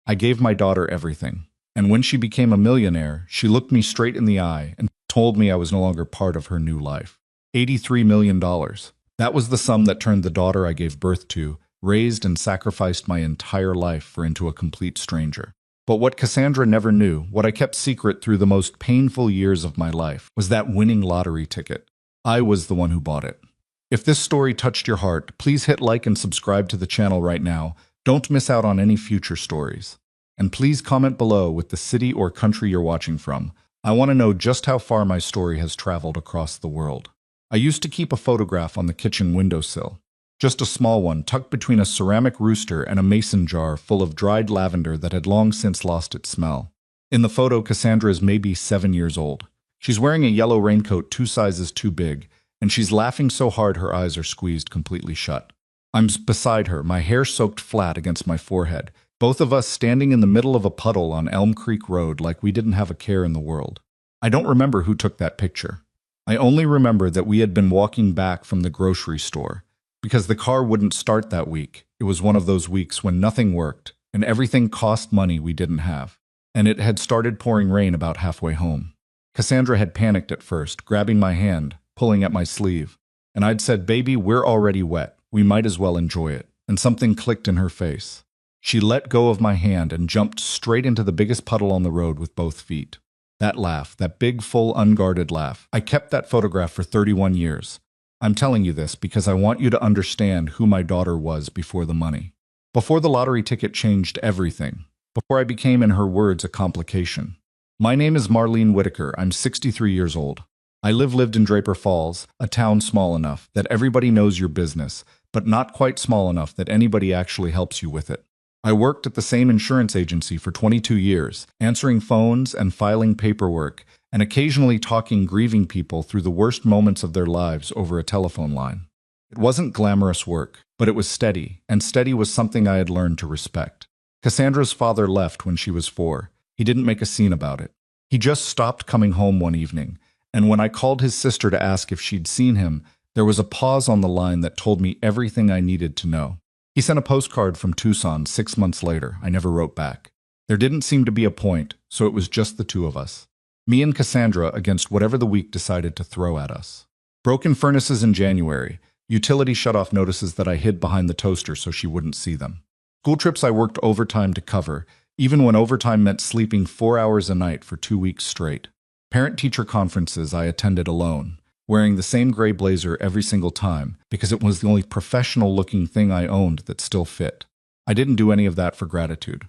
I gave my daughter everything. And when she became a millionaire, she looked me straight in the eye and told me I was no longer part of her new life. $83 million. That was the sum that turned the daughter I gave birth to, raised and sacrificed my entire life for, into a complete stranger. But what Cassandra never knew, what I kept secret through the most painful years of my life, was that winning lottery ticket. I was the one who bought it. If this story touched your heart, please hit like and subscribe to the channel right now. Don't miss out on any future stories. And please comment below with the city or country you're watching from. I want to know just how far my story has traveled across the world. I used to keep a photograph on the kitchen windowsill. Just a small one, tucked between a ceramic rooster and a mason jar full of dried lavender that had long since lost its smell. In the photo, Cassandra is maybe 7 years old. She's wearing a yellow raincoat 2 sizes too big, and she's laughing so hard her eyes are squeezed completely shut. I'm beside her, my hair soaked flat against my forehead, both of us standing in the middle of a puddle on Elm Creek Road like we didn't have a care in the world. I don't remember who took that picture. I only remember that we had been walking back from the grocery store, because the car wouldn't start that week. It was one of those weeks when nothing worked, and everything cost money we didn't have. And it had started pouring rain about halfway home. Cassandra had panicked at first, grabbing my hand, pulling at my sleeve. And I'd said, "Baby, we're already wet. We might as well enjoy it." And something clicked in her face. She let go of my hand and jumped straight into the biggest puddle on the road with both feet. That laugh, that big, full, unguarded laugh. I kept that photograph for 31 years. I'm telling you this because I want you to understand who my daughter was before the money. Before the lottery ticket changed everything. Before I became, in her words, a complication. My name is Marlene Whitaker. I'm 63 years old. I lived in Draper Falls, a town small enough that everybody knows your business, but not quite small enough that anybody actually helps you with it. I worked at the same insurance agency for 22 years, answering phones and filing paperwork, and occasionally talking grieving people through the worst moments of their lives over a telephone line. It wasn't glamorous work, but it was steady, and steady was something I had learned to respect. Cassandra's father left when she was 4. He didn't make a scene about it. He just stopped coming home one evening, and when I called his sister to ask if she'd seen him, there was a pause on the line that told me everything I needed to know. He sent a postcard from Tucson 6 months later. I never wrote back. There didn't seem to be a point, so it was just the two of us. Me and Cassandra against whatever the week decided to throw at us. Broken furnaces in January, utility shut-off notices that I hid behind the toaster so she wouldn't see them. School trips I worked overtime to cover, even when overtime meant sleeping 4 hours a night for 2 weeks straight. Parent-teacher conferences I attended alone, wearing the same gray blazer every single time because it was the only professional-looking thing I owned that still fit. I didn't do any of that for gratitude.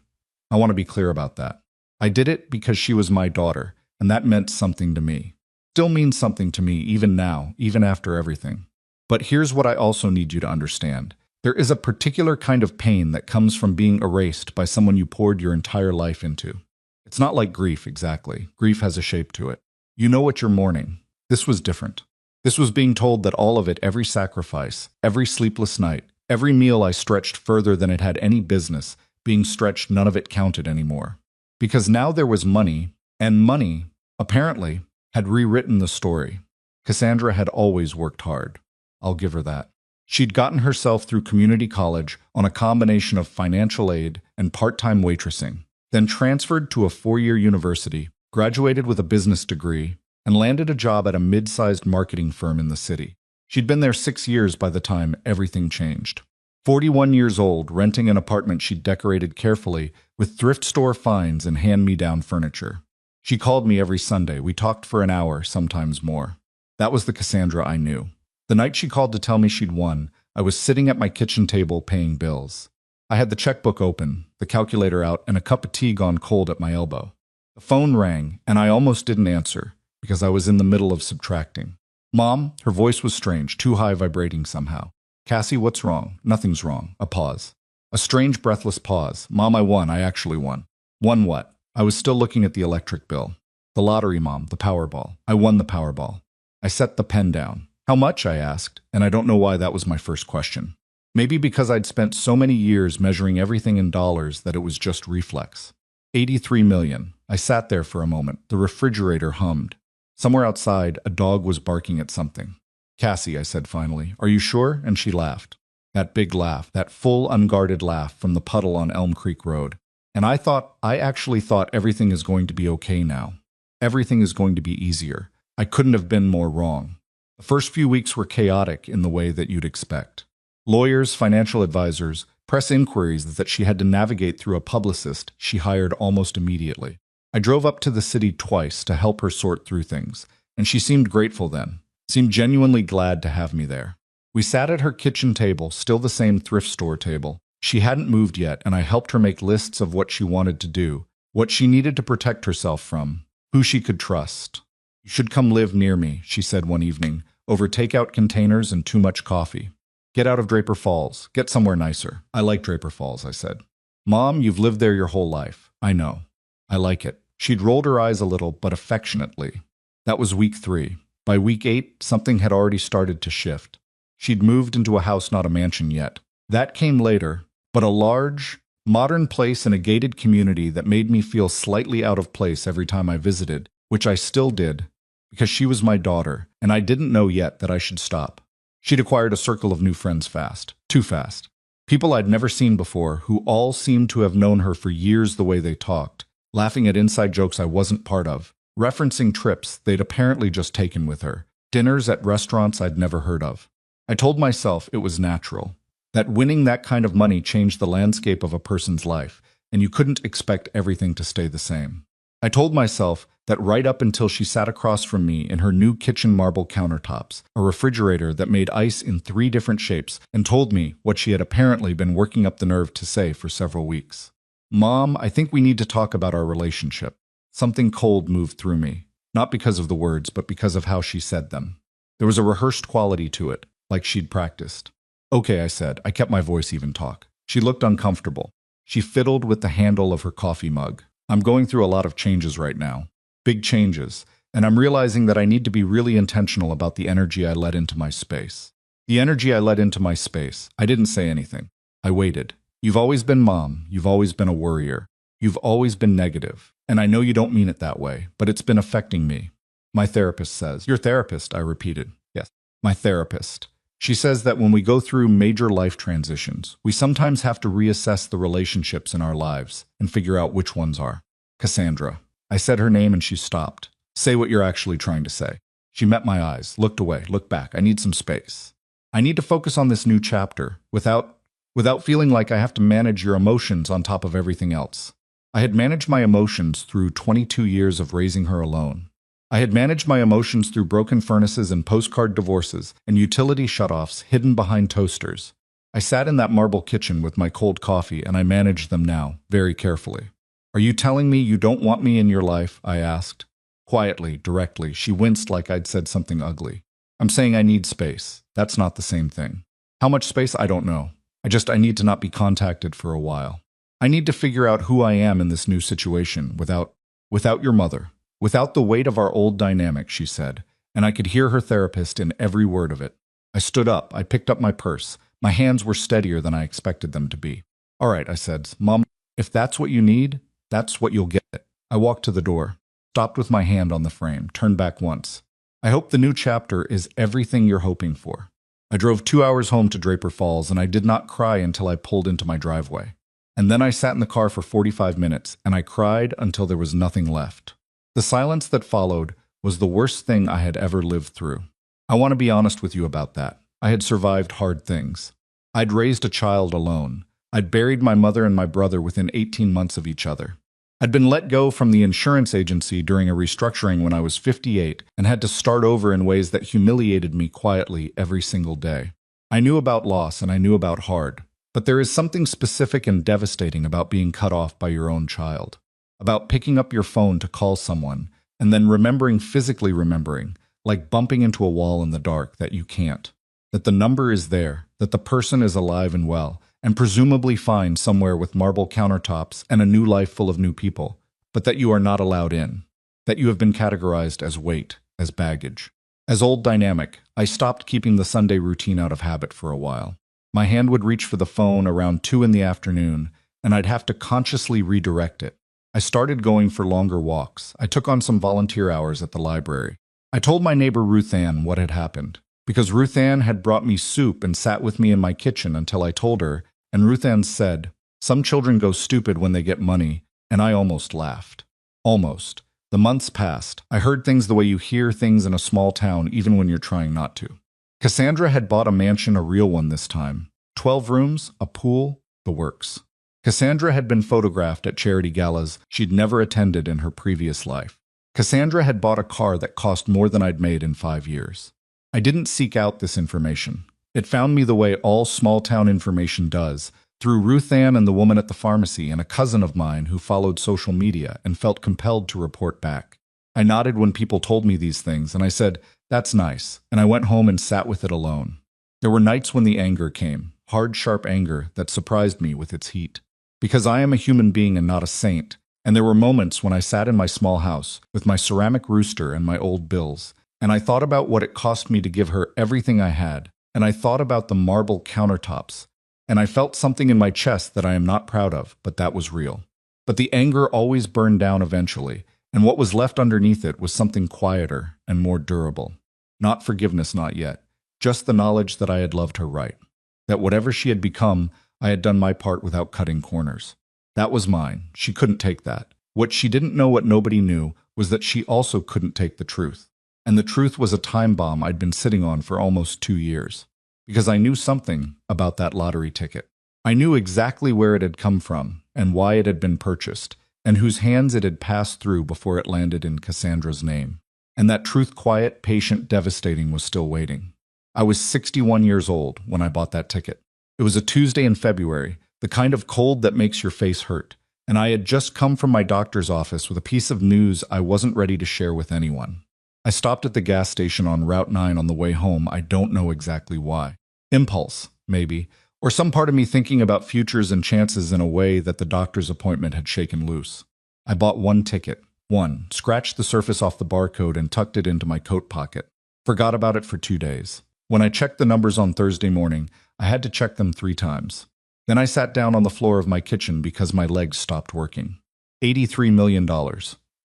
I want to be clear about that. I did it because she was my daughter, and that meant something to me. Still means something to me even now, even after everything. But here's what I also need you to understand. There is a particular kind of pain that comes from being erased by someone you poured your entire life into. It's not like grief exactly. Grief has a shape to it. You know what you're mourning. This was different. This was being told that all of it, every sacrifice, every sleepless night, every meal I stretched further than it had any business, being stretched, none of it counted anymore. Because now there was money, and money, apparently, had rewritten the story. Cassandra had always worked hard. I'll give her that. She'd gotten herself through community college on a combination of financial aid and part-time waitressing, then transferred to a 4-year university, graduated with a business degree, and landed a job at a mid-sized marketing firm in the city. She'd been there 6 years by the time everything changed. 41 years old, renting an apartment she'd decorated carefully with thrift store finds and hand-me-down furniture. She called me every Sunday. We talked for an hour, sometimes more. That was the Cassandra I knew. The night she called to tell me she'd won, I was sitting at my kitchen table paying bills. I had the checkbook open, the calculator out, and a cup of tea gone cold at my elbow. The phone rang, and I almost didn't answer, because I was in the middle of subtracting. "Mom," her voice was strange, too high, vibrating somehow. "Cassie, what's wrong?" "Nothing's wrong." A pause. A strange, breathless pause. "Mom, I won. I actually won." "Won what?" I was still looking at the electric bill. "The lottery, Mom, the Powerball. I won the Powerball." I set the pen down. "How much?" I asked, and I don't know why that was my first question. Maybe because I'd spent so many years measuring everything in dollars that it was just reflex. 83 million. I sat there for a moment. The refrigerator hummed. Somewhere outside, a dog was barking at something. "Cassie," I said finally, "are you sure?" And she laughed. That big laugh, that full, unguarded laugh from the puddle on Elm Creek Road. And I actually thought everything is going to be okay now. Everything is going to be easier. I couldn't have been more wrong. The first few weeks were chaotic in the way that you'd expect. Lawyers, financial advisors, press inquiries that she had to navigate through a publicist she hired almost immediately. I drove up to the city twice to help her sort through things, and she seemed grateful then, seemed genuinely glad to have me there. We sat at her kitchen table, still the same thrift store table. She hadn't moved yet, and I helped her make lists of what she wanted to do, what she needed to protect herself from, who she could trust. "You should come live near me," she said one evening, over takeout containers and too much coffee. "Get out of Draper Falls. Get somewhere nicer." "I like Draper Falls," I said. "Mom, you've lived there your whole life." "I know. I like it." She'd rolled her eyes a little, but affectionately. That was week 3. By week 8, something had already started to shift. She'd moved into a house, not a mansion yet. That came later, but a large, modern place in a gated community that made me feel slightly out of place every time I visited, which I still did, because she was my daughter, and I didn't know yet that I should stop. She'd acquired a circle of new friends fast. Too fast. People I'd never seen before, who all seemed to have known her for years the way they talked, laughing at inside jokes I wasn't part of, referencing trips they'd apparently just taken with her, dinners at restaurants I'd never heard of. I told myself it was natural, that winning that kind of money changed the landscape of a person's life, and you couldn't expect everything to stay the same. I told myself that right up until she sat across from me in her new kitchen marble countertops, a refrigerator that made ice in 3 different shapes, and told me what she had apparently been working up the nerve to say for several weeks. "Mom, I think we need to talk about our relationship." Something cold moved through me, not because of the words, but because of how she said them. There was a rehearsed quality to it, like she'd practiced. "Okay," I said. I kept my voice even talk. She looked uncomfortable. She fiddled with the handle of her coffee mug. "I'm going through a lot of changes right now. Big changes. And I'm realizing that I need to be really intentional about the energy I let into my space." The energy I let into my space. I didn't say anything. I waited. "You've always been Mom. You've always been a worrier. You've always been negative. And I know you don't mean it that way, but it's been affecting me. My therapist says." "Your therapist?" I repeated. "Yes, my therapist. She says that when we go through major life transitions, we sometimes have to reassess the relationships in our lives and figure out which ones are." "Cassandra." I said her name and she stopped. "Say what you're actually trying to say." She met my eyes, looked away, looked back. "I need some space. I need to focus on this new chapter without feeling like I have to manage your emotions on top of everything else." I had managed my emotions through 22 years of raising her alone. I had managed my emotions through broken furnaces and postcard divorces and utility shutoffs hidden behind toasters. I sat in that marble kitchen with my cold coffee and I managed them now, very carefully. "Are you telling me you don't want me in your life?" I asked. Quietly, directly, she winced like I'd said something ugly. "I'm saying I need space. That's not the same thing." "How much space? I don't know. I need to not be contacted for a while. I need to figure out who I am in this new situation without your mother. Without the weight of our old dynamic," she said, and I could hear her therapist in every word of it. I stood up. I picked up my purse. My hands were steadier than I expected them to be. "All right," I said. "Mom, if that's what you need, that's what you'll get." I walked to the door, stopped with my hand on the frame, turned back once. "I hope the new chapter is everything you're hoping for." I drove 2 hours home to Draper Falls, and I did not cry until I pulled into my driveway. And then I sat in the car for 45 minutes, and I cried until there was nothing left. The silence that followed was the worst thing I had ever lived through. I want to be honest with you about that. I had survived hard things. I'd raised a child alone. I'd buried my mother and my brother within 18 months of each other. I'd been let go from the insurance agency during a restructuring when I was 58 and had to start over in ways that humiliated me quietly every single day. I knew about loss and I knew about hard, but there is something specific and devastating about being cut off by your own child. About picking up your phone to call someone and then physically remembering, like bumping into a wall in the dark, that you can't. That the number is there, that the person is alive and well, and presumably fine somewhere with marble countertops and a new life full of new people, but that you are not allowed in. That you have been categorized as weight, as baggage. As old dynamic, I stopped keeping the Sunday routine out of habit for a while. My hand would reach for the phone around 2 in the afternoon, and I'd have to consciously redirect it. I started going for longer walks. I took on some volunteer hours at the library. I told my neighbor Ruth Ann what had happened, because Ruth Ann had brought me soup and sat with me in my kitchen until I told her, and Ruth Ann said, Some children go stupid when they get money, and I almost laughed. Almost. The months passed. I heard things the way you hear things in a small town even when you're trying not to. Cassandra had bought a mansion, a real one this time. 12 rooms, a pool, the works. Cassandra had been photographed at charity galas she'd never attended in her previous life. Cassandra had bought a car that cost more than I'd made in 5 years. I didn't seek out this information. It found me the way all small-town information does, through Ruth Ann and the woman at the pharmacy and a cousin of mine who followed social media and felt compelled to report back. I nodded when people told me these things, and I said, "That's nice," and I went home and sat with it alone. There were nights when the anger came, hard, sharp anger that surprised me with its heat. Because I am a human being and not a saint, and there were moments when I sat in my small house with my ceramic rooster and my old bills, and I thought about what it cost me to give her everything I had, and I thought about the marble countertops, and I felt something in my chest that I am not proud of, but that was real. But the anger always burned down eventually, and what was left underneath it was something quieter and more durable. Not forgiveness, not yet, just the knowledge that I had loved her right, that whatever she had become, I had done my part without cutting corners. That was mine. She couldn't take that. What she didn't know, what nobody knew, was that she also couldn't take the truth. And the truth was a time bomb I'd been sitting on for almost 2 years. Because I knew something about that lottery ticket. I knew exactly where it had come from, and why it had been purchased, and whose hands it had passed through before it landed in Cassandra's name. And that truth, quiet, patient, devastating, was still waiting. I was 61 years old when I bought that ticket. It was a Tuesday in February, the kind of cold that makes your face hurt, and I had just come from my doctor's office with a piece of news I wasn't ready to share with anyone. I stopped at the gas station on Route 9 on the way home. I don't know exactly why. Impulse, maybe, or some part of me thinking about futures and chances in a way that the doctor's appointment had shaken loose. I bought one ticket, scratched the surface off the barcode and tucked it into my coat pocket. Forgot about it for 2 days. When I checked the numbers on Thursday morning, I had to check them 3 times. Then I sat down on the floor of my kitchen because my legs stopped working. $83 million.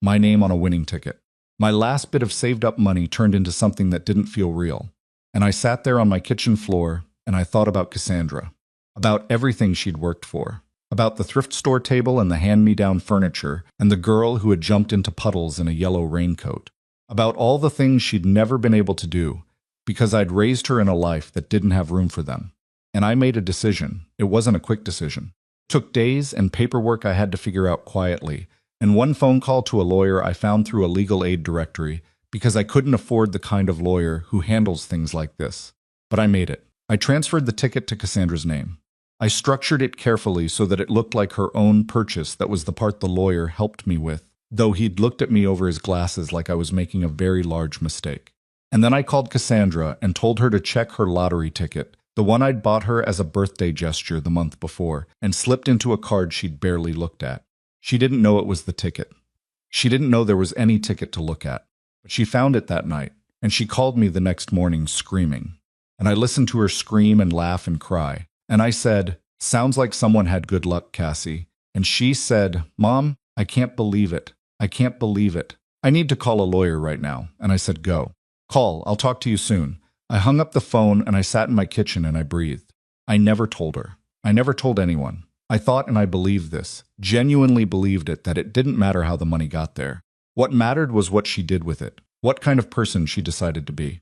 My name on a winning ticket. My last bit of saved up money turned into something that didn't feel real. And I sat there on my kitchen floor and I thought about Cassandra. About everything she'd worked for. About the thrift store table and the hand-me-down furniture and the girl who had jumped into puddles in a yellow raincoat. About all the things she'd never been able to do because I'd raised her in a life that didn't have room for them. And I made a decision. It wasn't a quick decision. It took days and paperwork I had to figure out quietly, and one phone call to a lawyer I found through a legal aid directory because I couldn't afford the kind of lawyer who handles things like this. But I made it. I transferred the ticket to Cassandra's name. I structured it carefully so that it looked like her own purchase. That was the part the lawyer helped me with, though he'd looked at me over his glasses like I was making a very large mistake. And then I called Cassandra and told her to check her lottery ticket, the one I'd bought her as a birthday gesture the month before, and slipped into a card she'd barely looked at. She didn't know it was the ticket. She didn't know there was any ticket to look at. But she found it that night, and she called me the next morning screaming. And I listened to her scream and laugh and cry. And I said, "Sounds like someone had good luck, Cassie." And she said, "Mom, I can't believe it. I can't believe it. I need to call a lawyer right now." And I said, "Go. Call. I'll talk to you soon." I hung up the phone and I sat in my kitchen and I breathed. I never told her. I never told anyone. I thought, and I believed this, genuinely believed it, that it didn't matter how the money got there. What mattered was what she did with it. What kind of person she decided to be.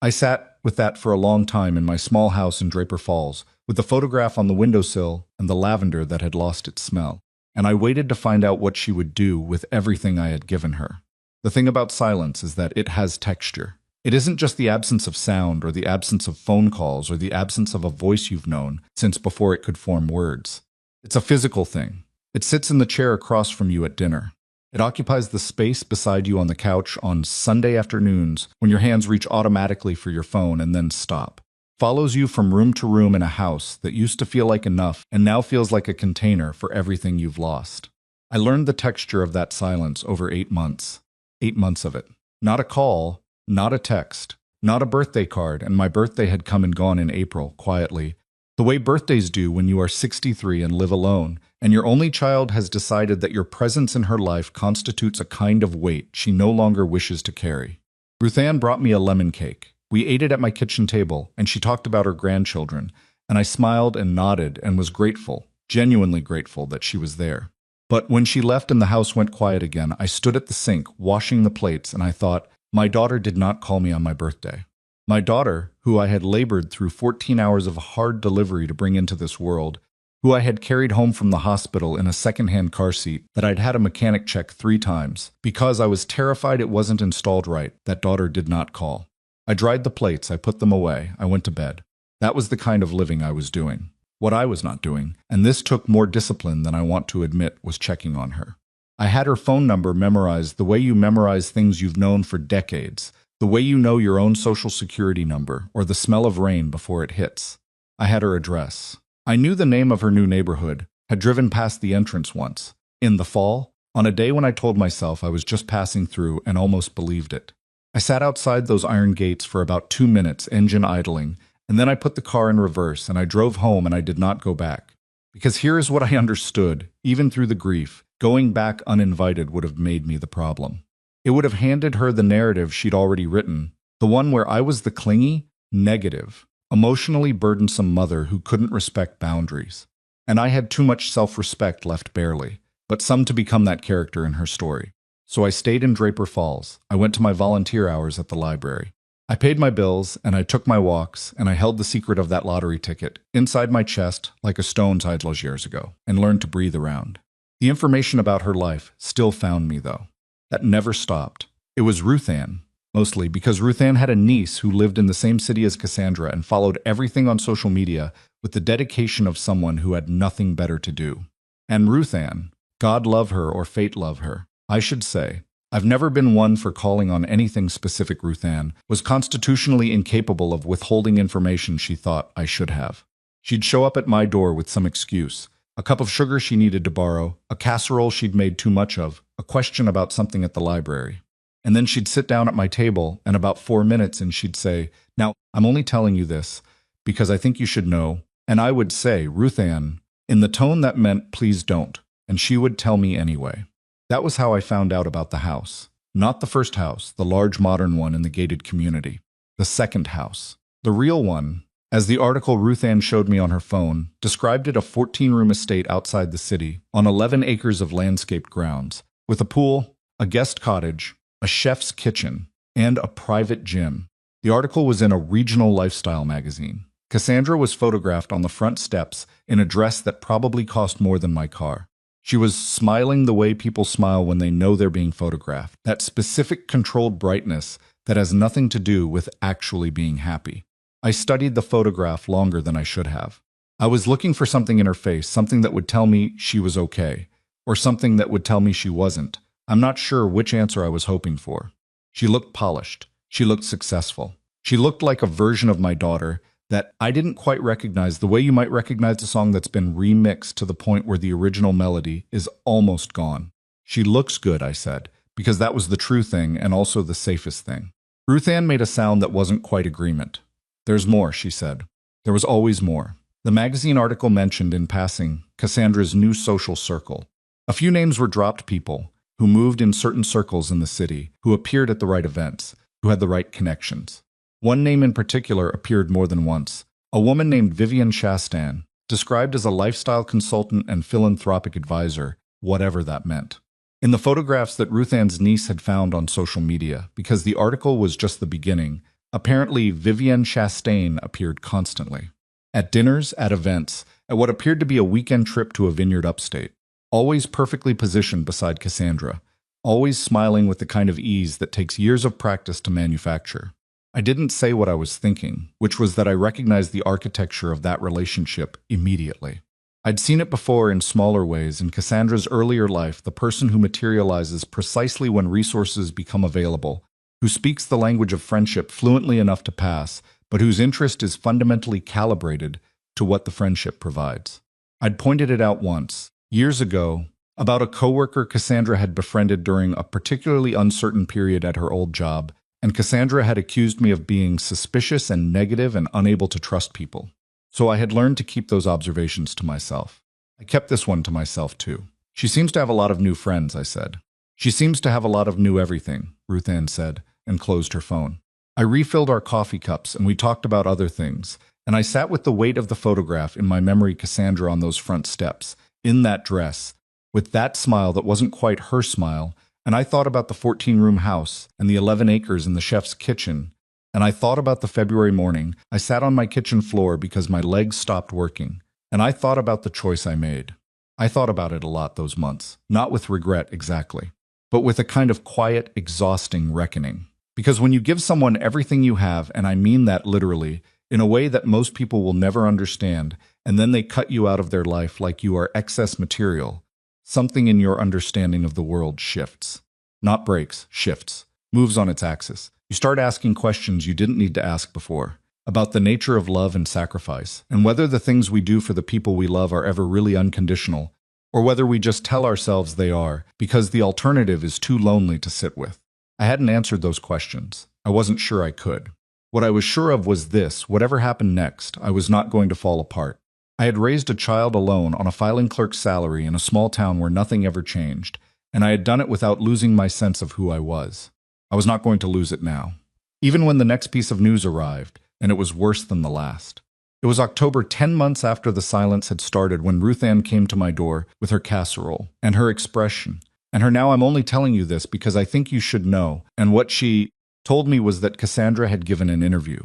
I sat with that for a long time in my small house in Draper Falls, with the photograph on the windowsill and the lavender that had lost its smell. And I waited to find out what she would do with everything I had given her. The thing about silence is that it has texture. It isn't just the absence of sound or the absence of phone calls or the absence of a voice you've known since before it could form words. It's a physical thing. It sits in the chair across from you at dinner. It occupies the space beside you on the couch on Sunday afternoons when your hands reach automatically for your phone and then stop. Follows you from room to room in a house that used to feel like enough and now feels like a container for everything you've lost. I learned the texture of that silence over 8 months. 8 months of it. Not a call, not a text, not a birthday card, and my birthday had come and gone in April, quietly. The way birthdays do when you are 63 and live alone, and your only child has decided that your presence in her life constitutes a kind of weight she no longer wishes to carry. Ruth Ann brought me a lemon cake. We ate it at my kitchen table, and she talked about her grandchildren, and I smiled and nodded and was grateful, genuinely grateful that she was there. But when she left and the house went quiet again, I stood at the sink, washing the plates, and I thought, my daughter did not call me on my birthday. My daughter, who I had labored through 14 hours of hard delivery to bring into this world, who I had carried home from the hospital in a second-hand car seat that I'd had a mechanic check 3 times, because I was terrified it wasn't installed right, that daughter did not call. I dried the plates, I put them away, I went to bed. That was the kind of living I was doing. What I was not doing, and this took more discipline than I want to admit, was checking on her. I had her phone number memorized the way you memorize things you've known for decades, the way you know your own social security number or the smell of rain before it hits. I had her address. I knew the name of her new neighborhood, had driven past the entrance once. In the fall, on a day when I told myself I was just passing through and almost believed it. I sat outside those iron gates for about 2 minutes, engine idling, and then I put the car in reverse and I drove home and I did not go back. Because here is what I understood, even through the grief, going back uninvited would have made me the problem. It would have handed her the narrative she'd already written, the one where I was the clingy, negative, emotionally burdensome mother who couldn't respect boundaries. And I had too much self-respect left barely, but some to become that character in her story. So I stayed in Draper Falls. I went to my volunteer hours at the library. I paid my bills, and I took my walks, and I held the secret of that lottery ticket inside my chest like a stone tied years ago, and learned to breathe around. The information about her life still found me, though. That never stopped. It was Ruth Ann, mostly because Ruth Ann had a niece who lived in the same city as Cassandra and followed everything on social media with the dedication of someone who had nothing better to do. And Ruth Ann, God love her or fate love her, I should say, I've never been one for calling on anything specific. Ruth Ann was constitutionally incapable of withholding information she thought I should have. She'd show up at my door with some excuse, a cup of sugar she needed to borrow, a casserole she'd made too much of, a question about something at the library. And then she'd sit down at my table, and about 4 minutes and she'd say, "Now, I'm only telling you this because I think you should know." And I would say, "Ruth Ann," in the tone that meant, "Please don't." And she would tell me anyway. That was how I found out about the house. Not the first house, the large modern one in the gated community. The second house. The real one, as the article Ruth Ann showed me on her phone, described it a 14-room estate outside the city, on 11 acres of landscaped grounds, with a pool, a guest cottage, a chef's kitchen, and a private gym. The article was in a regional lifestyle magazine. Cassandra was photographed on the front steps in a dress that probably cost more than my car. She was smiling the way people smile when they know they're being photographed, that specific controlled brightness that has nothing to do with actually being happy. I studied the photograph longer than I should have. I was looking for something in her face, something that would tell me she was okay, or something that would tell me she wasn't. I'm not sure which answer I was hoping for. She looked polished. She looked successful. She looked like a version of my daughter that I didn't quite recognize, the way you might recognize a song that's been remixed to the point where the original melody is almost gone. She looks good, I said, because that was the true thing and also the safest thing. Ruth Ann made a sound that wasn't quite agreement. "There's more," she said. There was always more. The magazine article mentioned in passing Cassandra's new social circle. A few names were dropped, people who moved in certain circles in the city, who appeared at the right events, who had the right connections. One name in particular appeared more than once, a woman named Vivian Chastain, described as a lifestyle consultant and philanthropic advisor, whatever that meant. In the photographs that Ruth Ann's niece had found on social media, because the article was just the beginning, apparently Vivian Chastain appeared constantly. At dinners, at events, at what appeared to be a weekend trip to a vineyard upstate. Always perfectly positioned beside Cassandra, always smiling with the kind of ease that takes years of practice to manufacture. I didn't say what I was thinking, which was that I recognized the architecture of that relationship immediately. I'd seen it before in smaller ways in Cassandra's earlier life, the person who materializes precisely when resources become available, who speaks the language of friendship fluently enough to pass, but whose interest is fundamentally calibrated to what the friendship provides. I'd pointed it out once, years ago, about a coworker Cassandra had befriended during a particularly uncertain period at her old job, and Cassandra had accused me of being suspicious and negative and unable to trust people. So I had learned to keep those observations to myself. I kept this one to myself too. "She seems to have a lot of new friends," I said. "She seems to have a lot of new everything," Ruth Ann said, and closed her phone. I refilled our coffee cups and we talked about other things, And I sat with the weight of the photograph in my memory, Cassandra on those front steps, in that dress, with that smile that wasn't quite her smile, and I thought about the 14-room house and the 11 acres in the chef's kitchen, and I thought about the February morning I sat on my kitchen floor because my legs stopped working, and I thought about the choice I made. I thought about it a lot those months, not with regret exactly, but with a kind of quiet, exhausting reckoning. Because when you give someone everything you have, and I mean that literally, in a way that most people will never understand, and then they cut you out of their life like you are excess material, something in your understanding of the world shifts. Not breaks, shifts, moves on its axis. You start asking questions you didn't need to ask before, about the nature of love and sacrifice, and whether the things we do for the people we love are ever really unconditional, or whether we just tell ourselves they are, because the alternative is too lonely to sit with. I hadn't answered those questions. I wasn't sure I could. What I was sure of was this: whatever happened next, I was not going to fall apart. I had raised a child alone on a filing clerk's salary in a small town where nothing ever changed, and I had done it without losing my sense of who I was. I was not going to lose it now. Even when the next piece of news arrived, and it was worse than the last. It was October, 10 months after the silence had started, when Ruth Ann came to my door with her casserole and her expression. And her "now I'm only telling you this because I think you should know." And what she told me was that Cassandra had given an interview.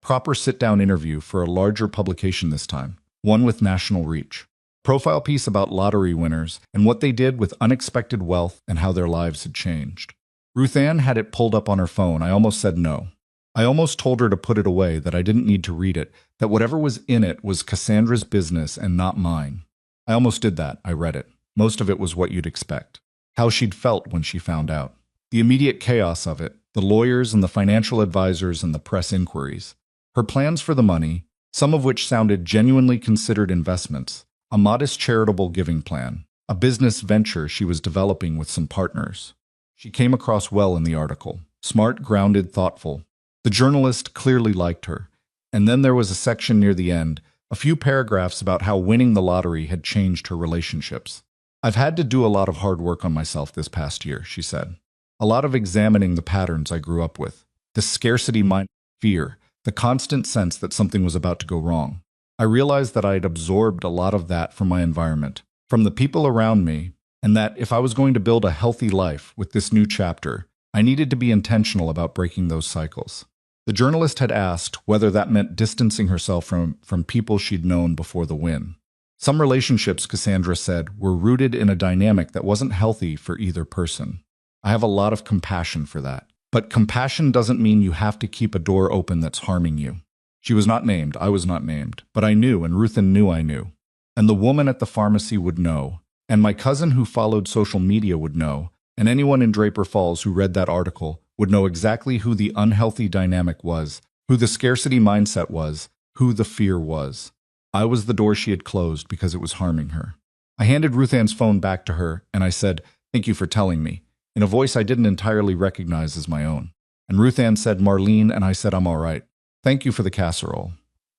Proper sit-down interview for a larger publication this time, one with national reach. Profile piece about lottery winners and what they did with unexpected wealth and how their lives had changed. Ruth Ann had it pulled up on her phone. I almost said no. I almost told her to put it away, that I didn't need to read it, that whatever was in it was Cassandra's business and not mine. I almost did that. I read it. Most of it was what you'd expect. How she'd felt when she found out. The immediate chaos of it, the lawyers and the financial advisors and the press inquiries. Her plans for the money, some of which sounded genuinely considered investments, a modest charitable giving plan, a business venture she was developing with some partners. She came across well in the article. Smart, grounded, thoughtful. The journalist clearly liked her. And then there was a section near the end, a few paragraphs about how winning the lottery had changed her relationships. "I've had to do a lot of hard work on myself this past year," she said. "A lot of examining the patterns I grew up with. The scarcity mind, fear, the constant sense that something was about to go wrong. I realized that I had absorbed a lot of that from my environment, from the people around me, and that if I was going to build a healthy life with this new chapter, I needed to be intentional about breaking those cycles." The journalist had asked whether that meant distancing herself from people she'd known before the win. Some relationships, Cassandra said, were rooted in a dynamic that wasn't healthy for either person. I have a lot of compassion for that. But compassion doesn't mean you have to keep a door open that's harming you. She was not named, I was not named, but I knew, and Ruthan knew I knew. And the woman at the pharmacy would know, and my cousin who followed social media would know, and anyone in Draper Falls who read that article would know exactly who the unhealthy dynamic was, who the scarcity mindset was, who the fear was. I was the door she had closed because it was harming her. I handed Ruth Ann's phone back to her, and I said, "Thank you for telling me," in a voice I didn't entirely recognize as my own. And Ruth Ann said, "Marlene," and I said, "I'm all right. Thank you for the casserole."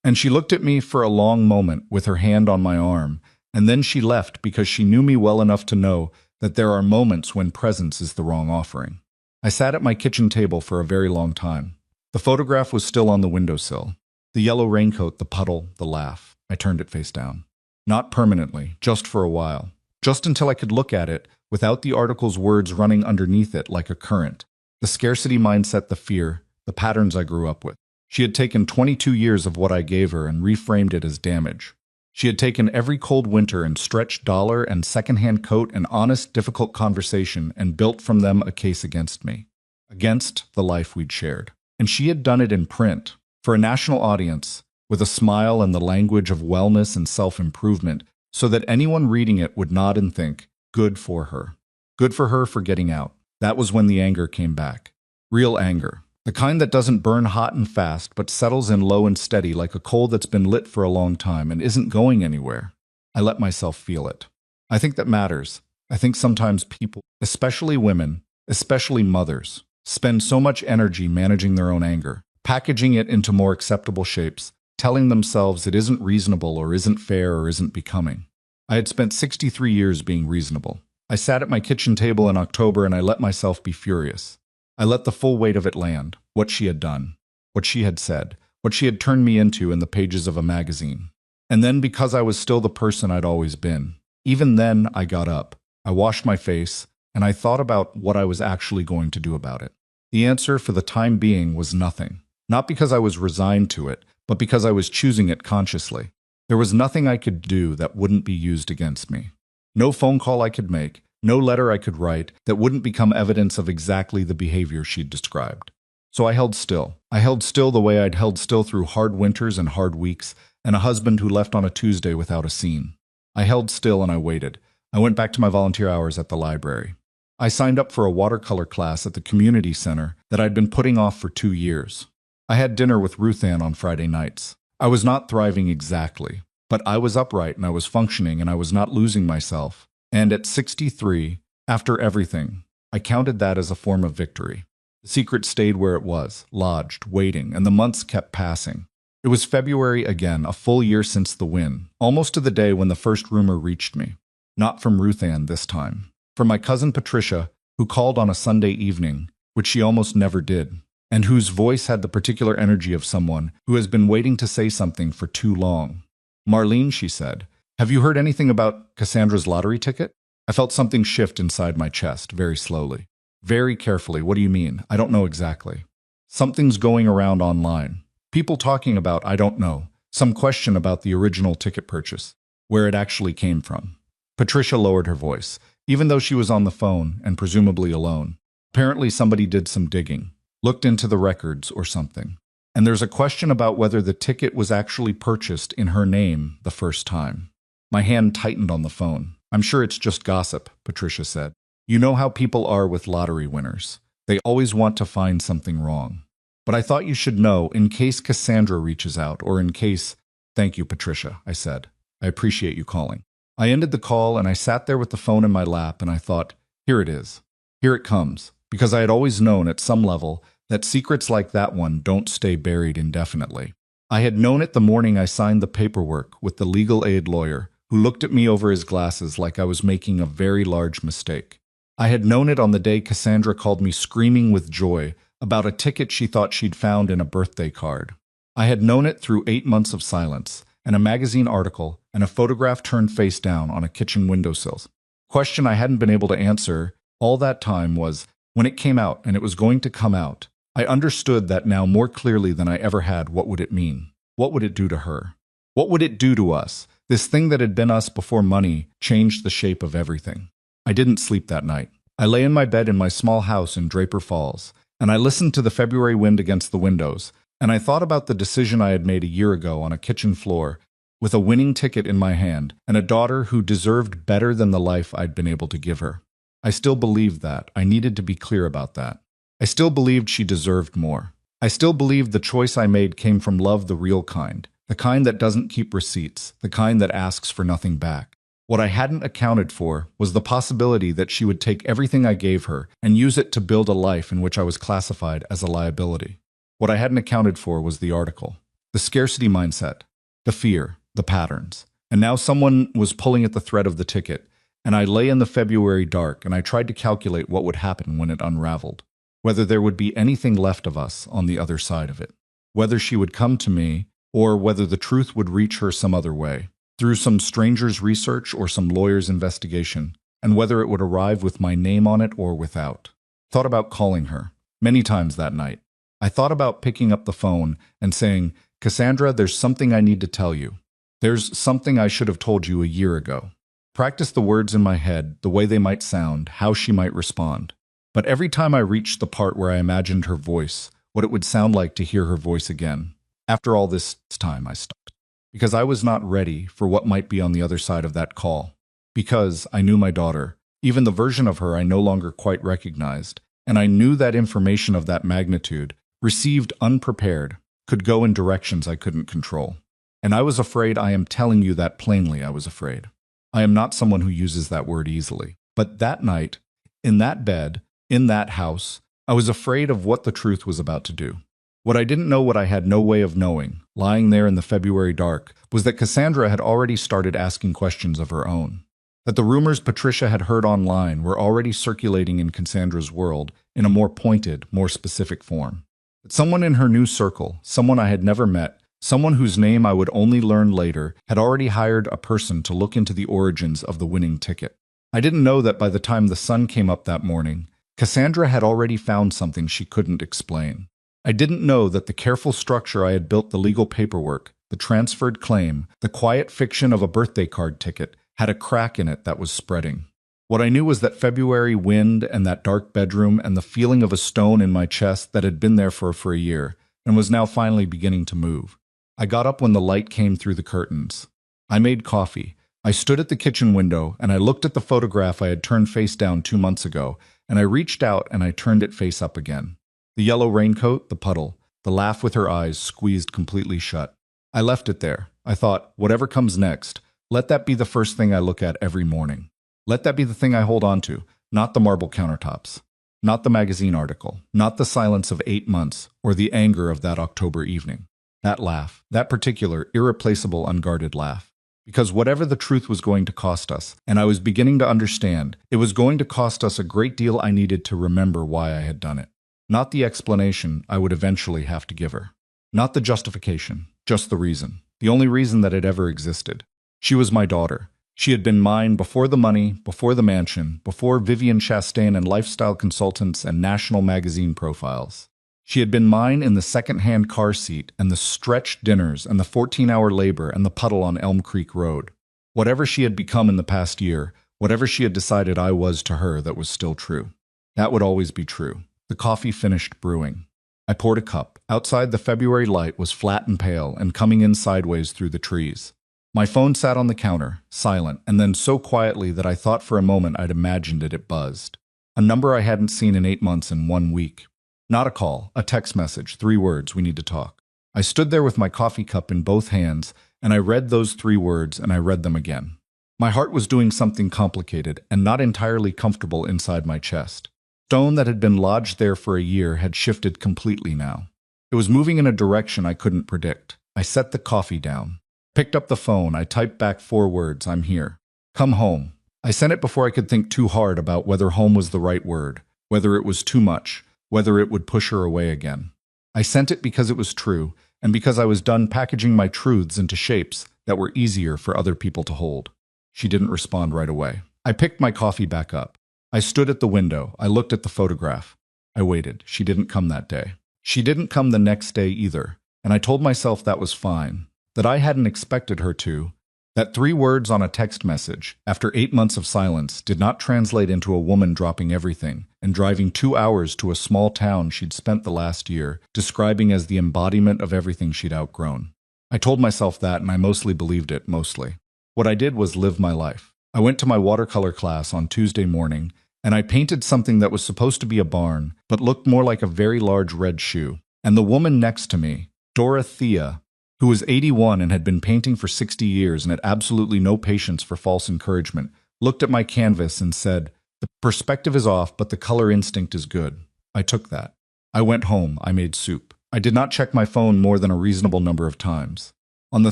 And she looked at me for a long moment with her hand on my arm, and then she left because she knew me well enough to know that there are moments when presence is the wrong offering. I sat at my kitchen table for a very long time. The photograph was still on the windowsill. The yellow raincoat, the puddle, the laugh. I turned it face down. Not permanently, just for a while. Just until I could look at it without the article's words running underneath it like a current. The scarcity mindset, the fear, the patterns I grew up with. She had taken 22 years of what I gave her and reframed it as damage. She had taken every cold winter and stretched dollar and secondhand coat and honest, difficult conversation and built from them a case against me, against the life we'd shared. And she had done it in print, for a national audience, with a smile and the language of wellness and self-improvement, so that anyone reading it would nod and think, good for her. Good for her for getting out. That was when the anger came back. Real anger. The kind that doesn't burn hot and fast, but settles in low and steady like a coal that's been lit for a long time and isn't going anywhere. I let myself feel it. I think that matters. I think sometimes people, especially women, especially mothers, spend so much energy managing their own anger, packaging it into more acceptable shapes, telling themselves it isn't reasonable or isn't fair or isn't becoming. I had spent 63 years being reasonable. I sat at my kitchen table in October and I let myself be furious. I let the full weight of it land, what she had done, what she had said, what she had turned me into in the pages of a magazine. And then, because I was still the person I'd always been, even then I got up, I washed my face, and I thought about what I was actually going to do about it. The answer for the time being was nothing. Not because I was resigned to it, but because I was choosing it consciously. There was nothing I could do that wouldn't be used against me. No phone call I could make, no letter I could write that wouldn't become evidence of exactly the behavior she'd described. So I held still. I held still the way I'd held still through hard winters and hard weeks, and a husband who left on a Tuesday without a scene. I held still and I waited. I went back to my volunteer hours at the library. I signed up for a watercolor class at the community center that I'd been putting off for 2 years. I had dinner with Ruth Ann on Friday nights. I was not thriving exactly, but I was upright and I was functioning and I was not losing myself. And at 63, after everything, I counted that as a form of victory. The secret stayed where it was, lodged, waiting, and the months kept passing. It was February again, a full year since the win, almost to the day when the first rumor reached me. Not from Ruth Ann this time. From my cousin Patricia, who called on a Sunday evening, which she almost never did, and whose voice had the particular energy of someone who has been waiting to say something for too long. "Marlene," she said, "have you heard anything about Cassandra's lottery ticket?" I felt something shift inside my chest, very slowly. Very carefully. "What do you mean? I don't know exactly." "Something's going around online. People talking about, I don't know, some question about the original ticket purchase, where it actually came from." Patricia lowered her voice, even though she was on the phone and presumably alone. "Apparently somebody did some digging, looked into the records or something. And there's a question about whether the ticket was actually purchased in her name the first time." My hand tightened on the phone. "I'm sure it's just gossip," Patricia said. "You know how people are with lottery winners. They always want to find something wrong. But I thought you should know in case Cassandra reaches out or in case—" "Thank you, Patricia," I said. "I appreciate you calling." I ended the call and I sat there with the phone in my lap and I thought, here it is. Here it comes. Because I had always known at some level that secrets like that one don't stay buried indefinitely. I had known it the morning I signed the paperwork with the legal aid lawyer who looked at me over his glasses like I was making a very large mistake. I had known it on the day Cassandra called me screaming with joy about a ticket she thought she'd found in a birthday card. I had known it through 8 months of silence, and a magazine article, and a photograph turned face down on a kitchen windowsill. Question I hadn't been able to answer all that time was, when it came out, and it was going to come out, I understood that now more clearly than I ever had. What would it mean? What would it do to her? What would it do to us? This thing that had been us before money changed the shape of everything. I didn't sleep that night. I lay in my bed in my small house in Draper Falls, and I listened to the February wind against the windows, and I thought about the decision I had made a year ago on a kitchen floor, with a winning ticket in my hand and a daughter who deserved better than the life I'd been able to give her. I still believed that. I needed to be clear about that. I still believed she deserved more. I still believed the choice I made came from love, the real kind, the kind that doesn't keep receipts, the kind that asks for nothing back. What I hadn't accounted for was the possibility that she would take everything I gave her and use it to build a life in which I was classified as a liability. What I hadn't accounted for was the article, the scarcity mindset, the fear, the patterns. And now someone was pulling at the thread of the ticket, and I lay in the February dark and I tried to calculate what would happen when it unraveled, whether there would be anything left of us on the other side of it, whether she would come to me or whether the truth would reach her some other way, through some stranger's research or some lawyer's investigation, and whether it would arrive with my name on it or without. Thought about calling her many times that night. I thought about picking up the phone and saying, "Cassandra, there's something I need to tell you. There's something I should have told you a year ago." Practice the words in my head, the way they might sound, how she might respond. But every time I reached the part where I imagined her voice, what it would sound like to hear her voice again, after all this time I stopped. Because I was not ready for what might be on the other side of that call. Because I knew my daughter, even the version of her I no longer quite recognized, and I knew that information of that magnitude, received unprepared, could go in directions I couldn't control. And I was afraid. I am telling you that plainly. I was afraid. I am not someone who uses that word easily. But that night, in that bed, in that house, I was afraid of what the truth was about to do. What I didn't know, what I had no way of knowing, lying there in the February dark, was that Cassandra had already started asking questions of her own. That the rumors Patricia had heard online were already circulating in Cassandra's world in a more pointed, more specific form. But someone in her new circle, someone I had never met, someone whose name I would only learn later, had already hired a person to look into the origins of the winning ticket. I didn't know that by the time the sun came up that morning, Cassandra had already found something she couldn't explain. I didn't know that the careful structure I had built, the legal paperwork, the transferred claim, the quiet fiction of a birthday card ticket, had a crack in it that was spreading. What I knew was that February wind and that dark bedroom and the feeling of a stone in my chest that had been there for a year and was now finally beginning to move. I got up when the light came through the curtains. I made coffee. I stood at the kitchen window and I looked at the photograph I had turned face down 2 months ago, and I reached out and I turned it face up again. The yellow raincoat, the puddle, the laugh with her eyes squeezed completely shut. I left it there. I thought, whatever comes next, let that be the first thing I look at every morning. Let that be the thing I hold on to, not the marble countertops, not the magazine article, not the silence of 8 months or the anger of that October evening. That laugh, that particular, irreplaceable, unguarded laugh. Because whatever the truth was going to cost us, and I was beginning to understand, it was going to cost us a great deal. I needed to remember why I had done it. Not the explanation I would eventually have to give her. Not the justification, just the reason. The only reason that it ever existed. She was my daughter. She had been mine before the money, before the mansion, before Vivian Chastain and lifestyle consultants and national magazine profiles. She had been mine in the second-hand car seat and the stretched dinners and the 14-hour labor and the puddle on Elm Creek Road. Whatever she had become in the past year, whatever she had decided I was to her, that was still true. That would always be true. The coffee finished brewing. I poured a cup. Outside, the February light was flat and pale and coming in sideways through the trees. My phone sat on the counter, silent, and then so quietly that I thought for a moment I'd imagined it buzzed. A number I hadn't seen in 8 months and 1 week. Not a call, a text message, 3 words, we need to talk. I stood there with my coffee cup in both hands, and I read those 3 words and I read them again. My heart was doing something complicated and not entirely comfortable inside my chest. Stone that had been lodged there for a year had shifted completely now. It was moving in a direction I couldn't predict. I set the coffee down. Picked up the phone, I typed back 4 words, I'm here. Come home. I sent it before I could think too hard about whether home was the right word, whether it was too much, whether it would push her away again. I sent it because it was true, and because I was done packaging my truths into shapes that were easier for other people to hold. She didn't respond right away. I picked my coffee back up. I stood at the window. I looked at the photograph. I waited. She didn't come that day. She didn't come the next day either, and I told myself that was fine. That I hadn't expected her to, that 3 words on a text message, after 8 months of silence, did not translate into a woman dropping everything and driving 2 hours to a small town she'd spent the last year describing as the embodiment of everything she'd outgrown. I told myself that, and I mostly believed it, mostly. What I did was live my life. I went to my watercolor class on Tuesday morning, and I painted something that was supposed to be a barn, but looked more like a very large red shoe. And the woman next to me, Dorothea, who was 81 and had been painting for 60 years and had absolutely no patience for false encouragement, looked at my canvas and said, "The perspective is off, but the color instinct is good." I took that. I went home. I made soup. I did not check my phone more than a reasonable number of times. On the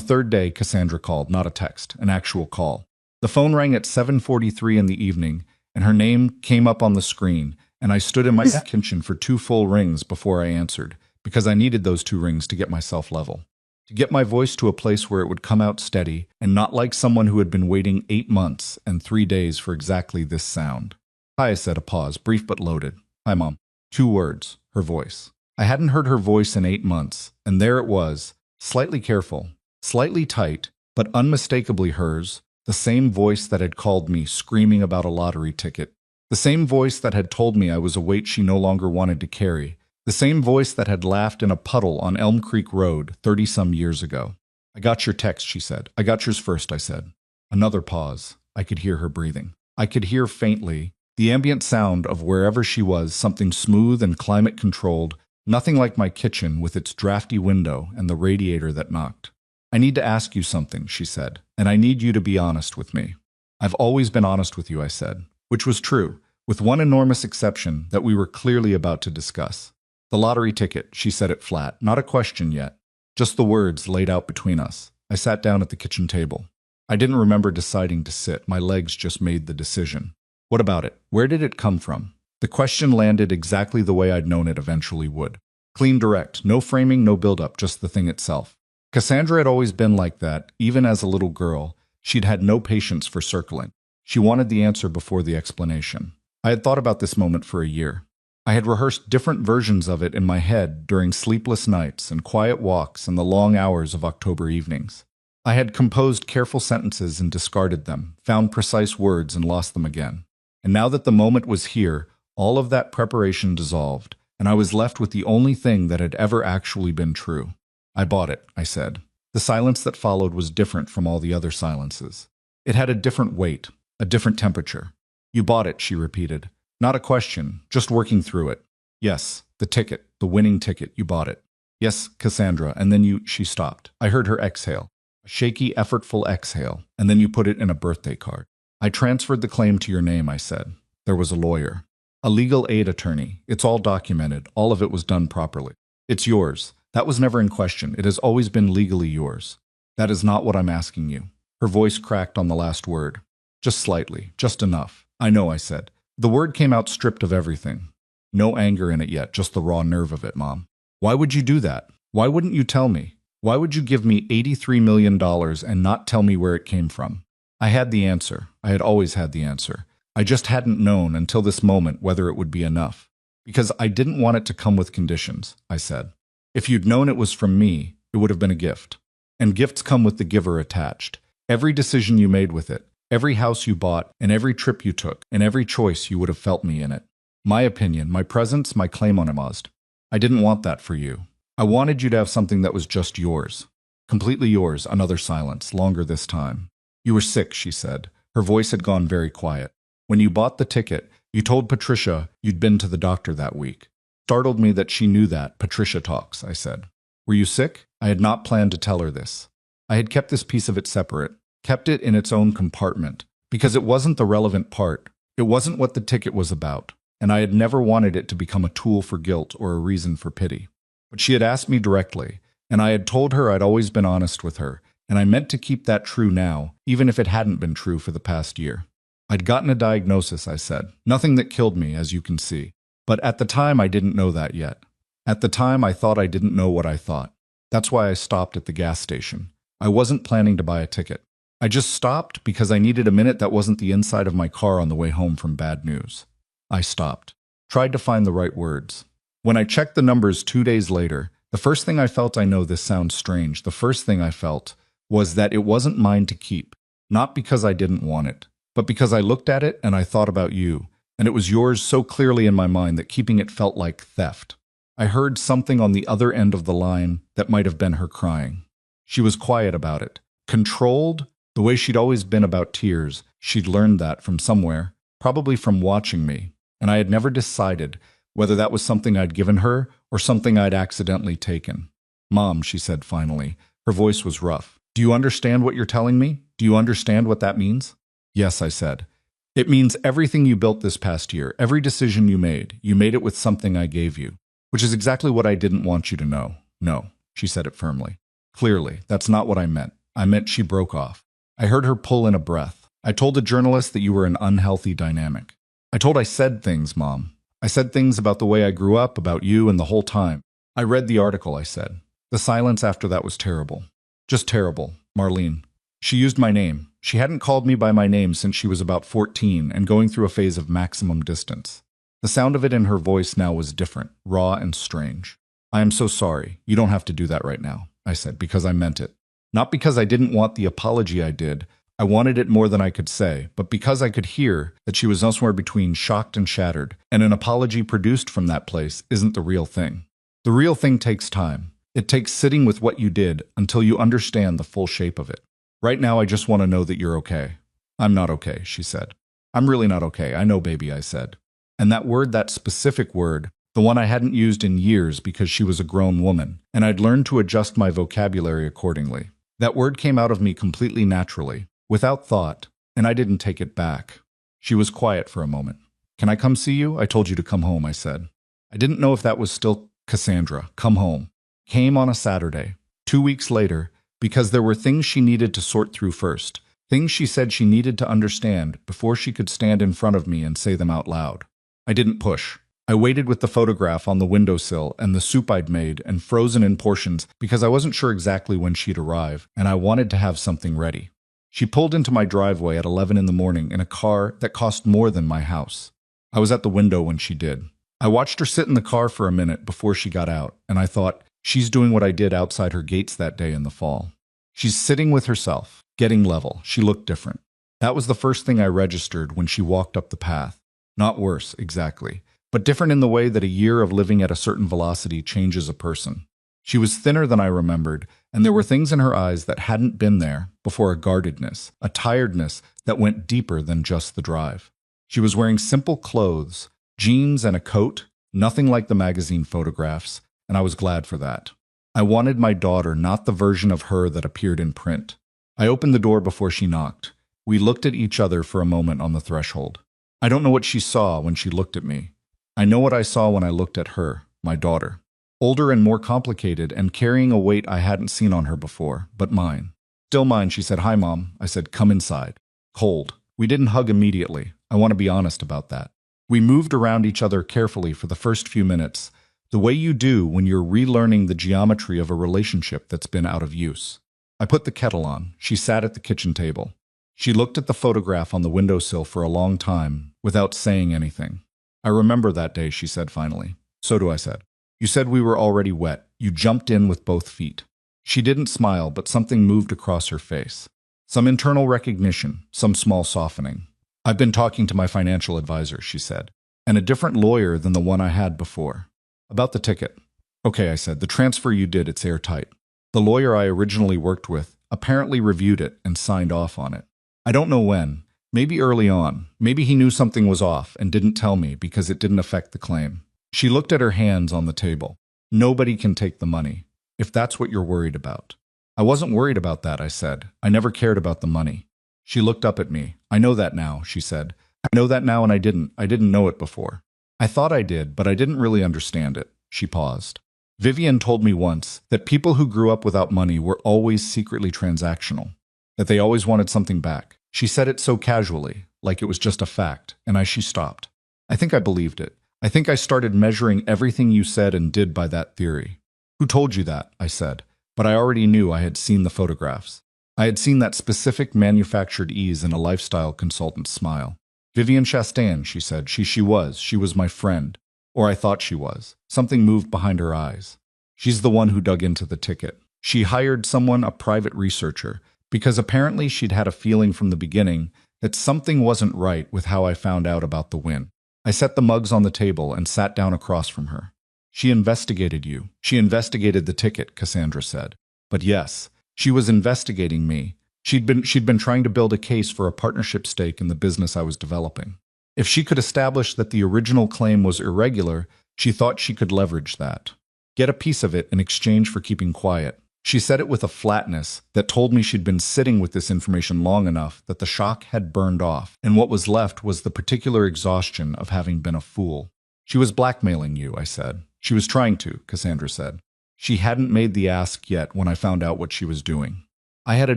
3rd day, Cassandra called, not a text, an actual call. The phone rang at 7:43 in the evening, and her name came up on the screen, and I stood in my kitchen for 2 full rings before I answered, because I needed those 2 rings to get myself level. To get my voice to a place where it would come out steady and not like someone who had been waiting 8 months and 3 days for exactly this sound. "Hi," I said, a pause, brief but loaded. "Hi, Mom." 2 words, her voice. I hadn't heard her voice in 8 months, and there it was, slightly careful, slightly tight, but unmistakably hers, the same voice that had called me screaming about a lottery ticket, the same voice that had told me I was a weight she no longer wanted to carry, the same voice that had laughed in a puddle on Elm Creek Road 30-some years ago. "I got your text," she said. "I got yours first," I said. Another pause. I could hear her breathing. I could hear faintly the ambient sound of wherever she was, something smooth and climate-controlled, nothing like my kitchen with its drafty window and the radiator that knocked. "I need to ask you something," she said, "and I need you to be honest with me." "I've always been honest with you," I said, which was true, with one enormous exception that we were clearly about to discuss. "The lottery ticket," she said it flat, not a question yet, just the words laid out between us. I sat down at the kitchen table. I didn't remember deciding to sit, my legs just made the decision. "What about it? Where did it come from?" The question landed exactly the way I'd known it eventually would. Clean, direct, no framing, no build-up, just the thing itself. Cassandra had always been like that. Even as a little girl, she'd had no patience for circling. She wanted the answer before the explanation. I had thought about this moment for a year. I had rehearsed different versions of it in my head during sleepless nights and quiet walks and the long hours of October evenings. I had composed careful sentences and discarded them, found precise words and lost them again. And now that the moment was here, all of that preparation dissolved, and I was left with the only thing that had ever actually been true. I bought it, I said. The silence that followed was different from all the other silences. It had a different weight, a different temperature. You bought it, she repeated. Not a question, just working through it. Yes, the ticket, the winning ticket, you bought it. Yes, Cassandra, and then she stopped. I heard her exhale, a shaky, effortful exhale, and then you put it in a birthday card. I transferred the claim to your name, I said. There was a lawyer. A legal aid attorney. It's all documented. All of it was done properly. It's yours. That was never in question. It has always been legally yours. That is not what I'm asking you. Her voice cracked on the last word. Just slightly. Just enough. I know, I said. The word came out stripped of everything. No anger in it yet, just the raw nerve of it, Mom. Why would you do that? Why wouldn't you tell me? Why would you give me $83 million and not tell me where it came from? I had the answer. I had always had the answer. I just hadn't known until this moment whether it would be enough. Because I didn't want it to come with conditions, I said. If you'd known it was from me, it would have been a gift. And gifts come with the giver attached. Every decision you made with it, every house you bought, and every trip you took, and every choice you would have felt me in it. My opinion, my presence, my claim on it. I didn't want that for you. I wanted you to have something that was just yours. Completely yours. Another silence, longer this time. You were sick, she said. Her voice had gone very quiet. When you bought the ticket, you told Patricia you'd been to the doctor that week. Startled me that she knew that. Patricia talks, I said. Were you sick? I had not planned to tell her this. I had kept this piece of it separate, kept it in its own compartment, because it wasn't the relevant part. It wasn't what the ticket was about, and I had never wanted it to become a tool for guilt or a reason for pity. But she had asked me directly, and I had told her I'd always been honest with her, and I meant to keep that true now, even if it hadn't been true for the past year. I'd gotten a diagnosis, I said. Nothing that killed me, as you can see. But at the time, I didn't know that yet. At the time, I thought I didn't know what I thought. That's why I stopped at the gas station. I wasn't planning to buy a ticket. I just stopped because I needed a minute that wasn't the inside of my car on the way home from bad news. I stopped. Tried to find the right words. When I checked the numbers 2 days later, the first thing I felt, I know this sounds strange, the first thing I felt was that it wasn't mine to keep. Not because I didn't want it, but because I looked at it and I thought about you, and it was yours so clearly in my mind that keeping it felt like theft. I heard something on the other end of the line that might have been her crying. She was quiet about it. Controlled, the way she'd always been about tears. She'd learned that from somewhere, probably from watching me, and I had never decided whether that was something I'd given her or something I'd accidentally taken. Mom, she said finally. Her voice was rough. Do you understand what you're telling me? Do you understand what that means? Yes, I said. It means everything you built this past year, every decision you made it with something I gave you, which is exactly what I didn't want you to know. No, she said it firmly. Clearly, that's not what I meant. I meant she broke off. I heard her pull in a breath. I told the journalist that you were an unhealthy dynamic. I said things, Mom. I said things about the way I grew up, about you, and the whole time. I read the article, I said. The silence after that was terrible. Just terrible. Marlene. She used my name. She hadn't called me by my name since she was about 14 and going through a phase of maximum distance. The sound of it in her voice now was different, raw and strange. I am so sorry. You don't have to do that right now, I said, because I meant it. Not because I didn't want the apology I did. I wanted it more than I could say, but because I could hear that she was somewhere between shocked and shattered, and an apology produced from that place isn't the real thing. The real thing takes time. It takes sitting with what you did until you understand the full shape of it. Right now, I just want to know that you're okay. I'm not okay, she said. I'm really not okay. I know, baby, I said. And that word, that specific word, the one I hadn't used in years because she was a grown woman, and I'd learned to adjust my vocabulary accordingly. That word came out of me completely naturally, without thought, and I didn't take it back. She was quiet for a moment. Can I come see you? I told you to come home, I said. I didn't know if that was still Cassandra. Come home. Came on a Saturday, 2 weeks later, because there were things she needed to sort through first, things she said she needed to understand before she could stand in front of me and say them out loud. I didn't push. I waited with the photograph on the windowsill and the soup I'd made and frozen in portions because I wasn't sure exactly when she'd arrive, and I wanted to have something ready. She pulled into my driveway at 11 in the morning in a car that cost more than my house. I was at the window when she did. I watched her sit in the car for a minute before she got out, and I thought, she's doing what I did outside her gates that day in the fall. She's sitting with herself, getting level. She looked different. That was the first thing I registered when she walked up the path. Not worse, exactly, but different in the way that a year of living at a certain velocity changes a person. She was thinner than I remembered, and there were things in her eyes that hadn't been there before, a guardedness, a tiredness that went deeper than just the drive. She was wearing simple clothes, jeans and a coat, nothing like the magazine photographs, and I was glad for that. I wanted my daughter, not the version of her that appeared in print. I opened the door before she knocked. We looked at each other for a moment on the threshold. I don't know what she saw when she looked at me. I know what I saw when I looked at her, my daughter. Older and more complicated and carrying a weight I hadn't seen on her before, but mine. Still mine. She said, "Hi, Mom." I said, "Come inside." Cold. We didn't hug immediately. I want to be honest about that. We moved around each other carefully for the first few minutes, the way you do when you're relearning the geometry of a relationship that's been out of use. I put the kettle on. She sat at the kitchen table. She looked at the photograph on the windowsill for a long time without saying anything. "I remember that day," she said finally. "So do I," said. "You said we were already wet. You jumped in with both feet." She didn't smile, but something moved across her face. Some internal recognition, some small softening. "I've been talking to my financial advisor," she said, "and a different lawyer than the one I had before. About the ticket." "Okay," I said, "the transfer you did, it's airtight." The lawyer I originally worked with apparently reviewed it and signed off on it. I don't know when. Maybe early on. Maybe he knew something was off and didn't tell me because it didn't affect the claim. She looked at her hands on the table. "Nobody can take the money, if that's what you're worried about." "I wasn't worried about that," I said. "I never cared about the money." She looked up at me. "I know that now," she said. "I know that now, and I didn't know it before. I thought I did, but I didn't really understand it." She paused. "Vivian told me once that people who grew up without money were always secretly transactional, that they always wanted something back. She said it so casually, like it was just a fact, and she stopped. I think I believed it. I think I started measuring everything you said and did by that theory." "Who told you that?" I said, but I already knew. I had seen the photographs. I had seen that specific manufactured ease in a lifestyle consultant's smile. "Vivian Chastain," she said. She was my friend. Or I thought she was. Something moved behind her eyes. "She's the one who dug into the ticket. She hired someone, a private researcher, because apparently she'd had a feeling from the beginning that something wasn't right with how I found out about the win." I set the mugs on the table and sat down across from her. "She investigated you. She investigated the ticket," Cassandra said. "But yes, she was investigating me. She'd been trying to build a case for a partnership stake in the business I was developing. If she could establish that the original claim was irregular, she thought she could leverage that. Get a piece of it in exchange for keeping quiet." She said it with a flatness that told me she'd been sitting with this information long enough that the shock had burned off, and what was left was the particular exhaustion of having been a fool. "She was blackmailing you," I said. "She was trying to," Cassandra said. "She hadn't made the ask yet when I found out what she was doing. I had a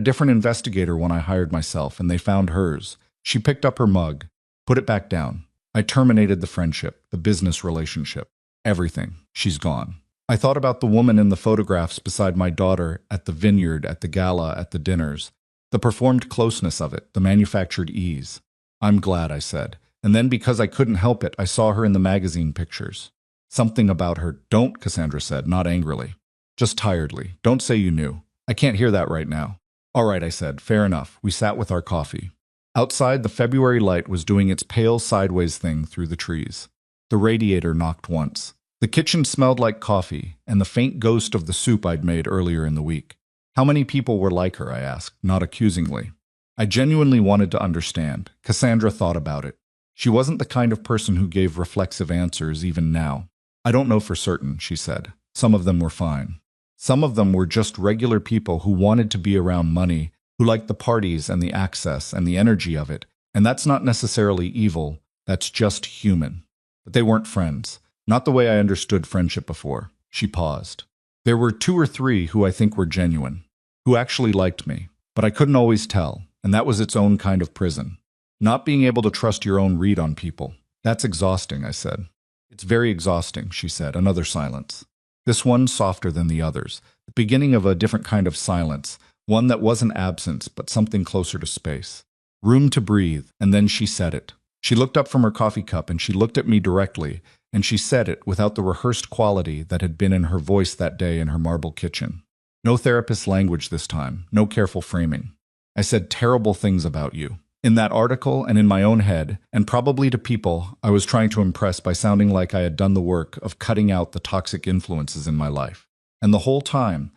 different investigator when I hired myself, and they found hers." She picked up her mug, put it back down. "I terminated the friendship, the business relationship. Everything. She's gone." I thought about the woman in the photographs beside my daughter, at the vineyard, at the gala, at the dinners. The performed closeness of it, the manufactured ease. "I'm glad," I said. And then, because I couldn't help it, I saw her in the magazine pictures. "Something about her." "Don't," Cassandra said, not angrily. Just tiredly. "Don't say you knew. I can't hear that right now." "All right," I said. "Fair enough." We sat with our coffee. Outside, the February light was doing its pale sideways thing through the trees. The radiator knocked once. The kitchen smelled like coffee and the faint ghost of the soup I'd made earlier in the week. How many people were like her, I asked, not accusingly. I genuinely wanted to understand. Cassandra thought about it. She wasn't the kind of person who gave reflexive answers even now. "I don't know for certain," she said. "Some of them were fine. Some of them were just regular people who wanted to be around money, who liked the parties and the access and the energy of it. And that's not necessarily evil, that's just human. But they weren't friends. Not the way I understood friendship before." She paused. "There were 2 or 3 who I think were genuine, who actually liked me, but I couldn't always tell, and that was its own kind of prison. Not being able to trust your own read on people. That's exhausting," I said. It's very exhausting, she said. Another silence. This one softer than the others, the beginning of a different kind of silence, one that wasn't absence, but something closer to space. Room to breathe, and then she said it. She looked up from her coffee cup and she looked at me directly, and she said it without the rehearsed quality that had been in her voice that day in her marble kitchen. No therapist language this time, no careful framing. I said terrible things about you. In that article and in my own head, and probably to people I was trying to impress by sounding like I had done the work of cutting out the toxic influences in my life. And the whole time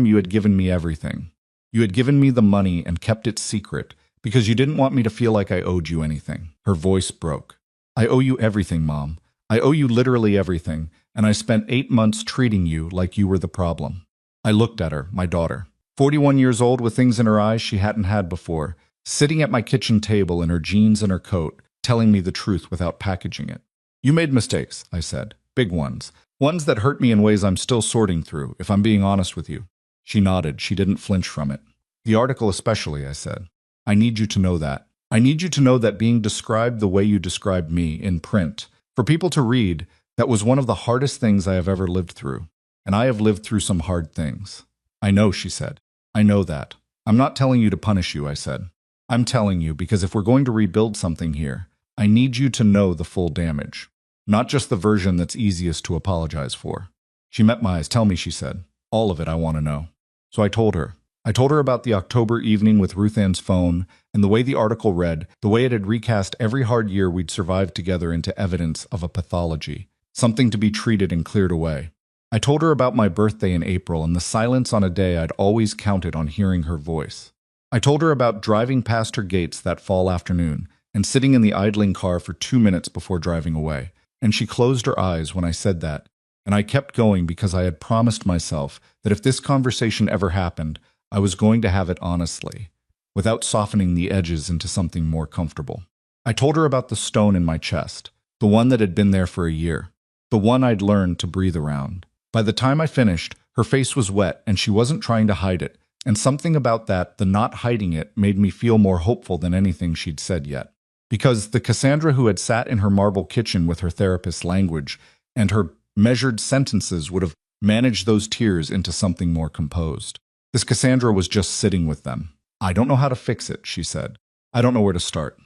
you had given me everything. You had given me the money and kept it secret because you didn't want me to feel like I owed you anything. Her voice broke. I owe you everything, Mom. I owe you literally everything, and I spent 8 months treating you like you were the problem. I looked at her, my daughter, 41 years old with things in her eyes she hadn't had before, sitting at my kitchen table in her jeans and her coat, telling me the truth without packaging it. You made mistakes, I said. Big ones. Ones that hurt me in ways I'm still sorting through, if I'm being honest with you. She nodded. She didn't flinch from it. The article especially, I said. I need you to know that. I need you to know that being described the way you described me in print, for people to read, that was one of the hardest things I have ever lived through. And I have lived through some hard things. I know, she said. I know that. I'm not telling you to punish you, I said. I'm telling you because if we're going to rebuild something here, I need you to know the full damage. Not just the version that's easiest to apologize for. She met my eyes. Tell me, she said. All of it I want to know. So I told her. I told her about the October evening with Ruth Ann's phone and the way the article read, the way it had recast every hard year we'd survived together into evidence of a pathology, something to be treated and cleared away. I told her about my birthday in April and the silence on a day I'd always counted on hearing her voice. I told her about driving past her gates that fall afternoon and sitting in the idling car for 2 minutes before driving away, and she closed her eyes when I said that, and I kept going because I had promised myself that if this conversation ever happened, I was going to have it honestly, without softening the edges into something more comfortable. I told her about the stone in my chest, the one that had been there for a year, the one I'd learned to breathe around. By the time I finished, her face was wet and she wasn't trying to hide it, and something about that, the not hiding it, made me feel more hopeful than anything she'd said yet. Because the Cassandra who had sat in her marble kitchen with her therapist's language and her measured sentences would have managed those tears into something more composed. This Cassandra was just sitting with them. I don't know how to fix it, she said. I don't know where to start.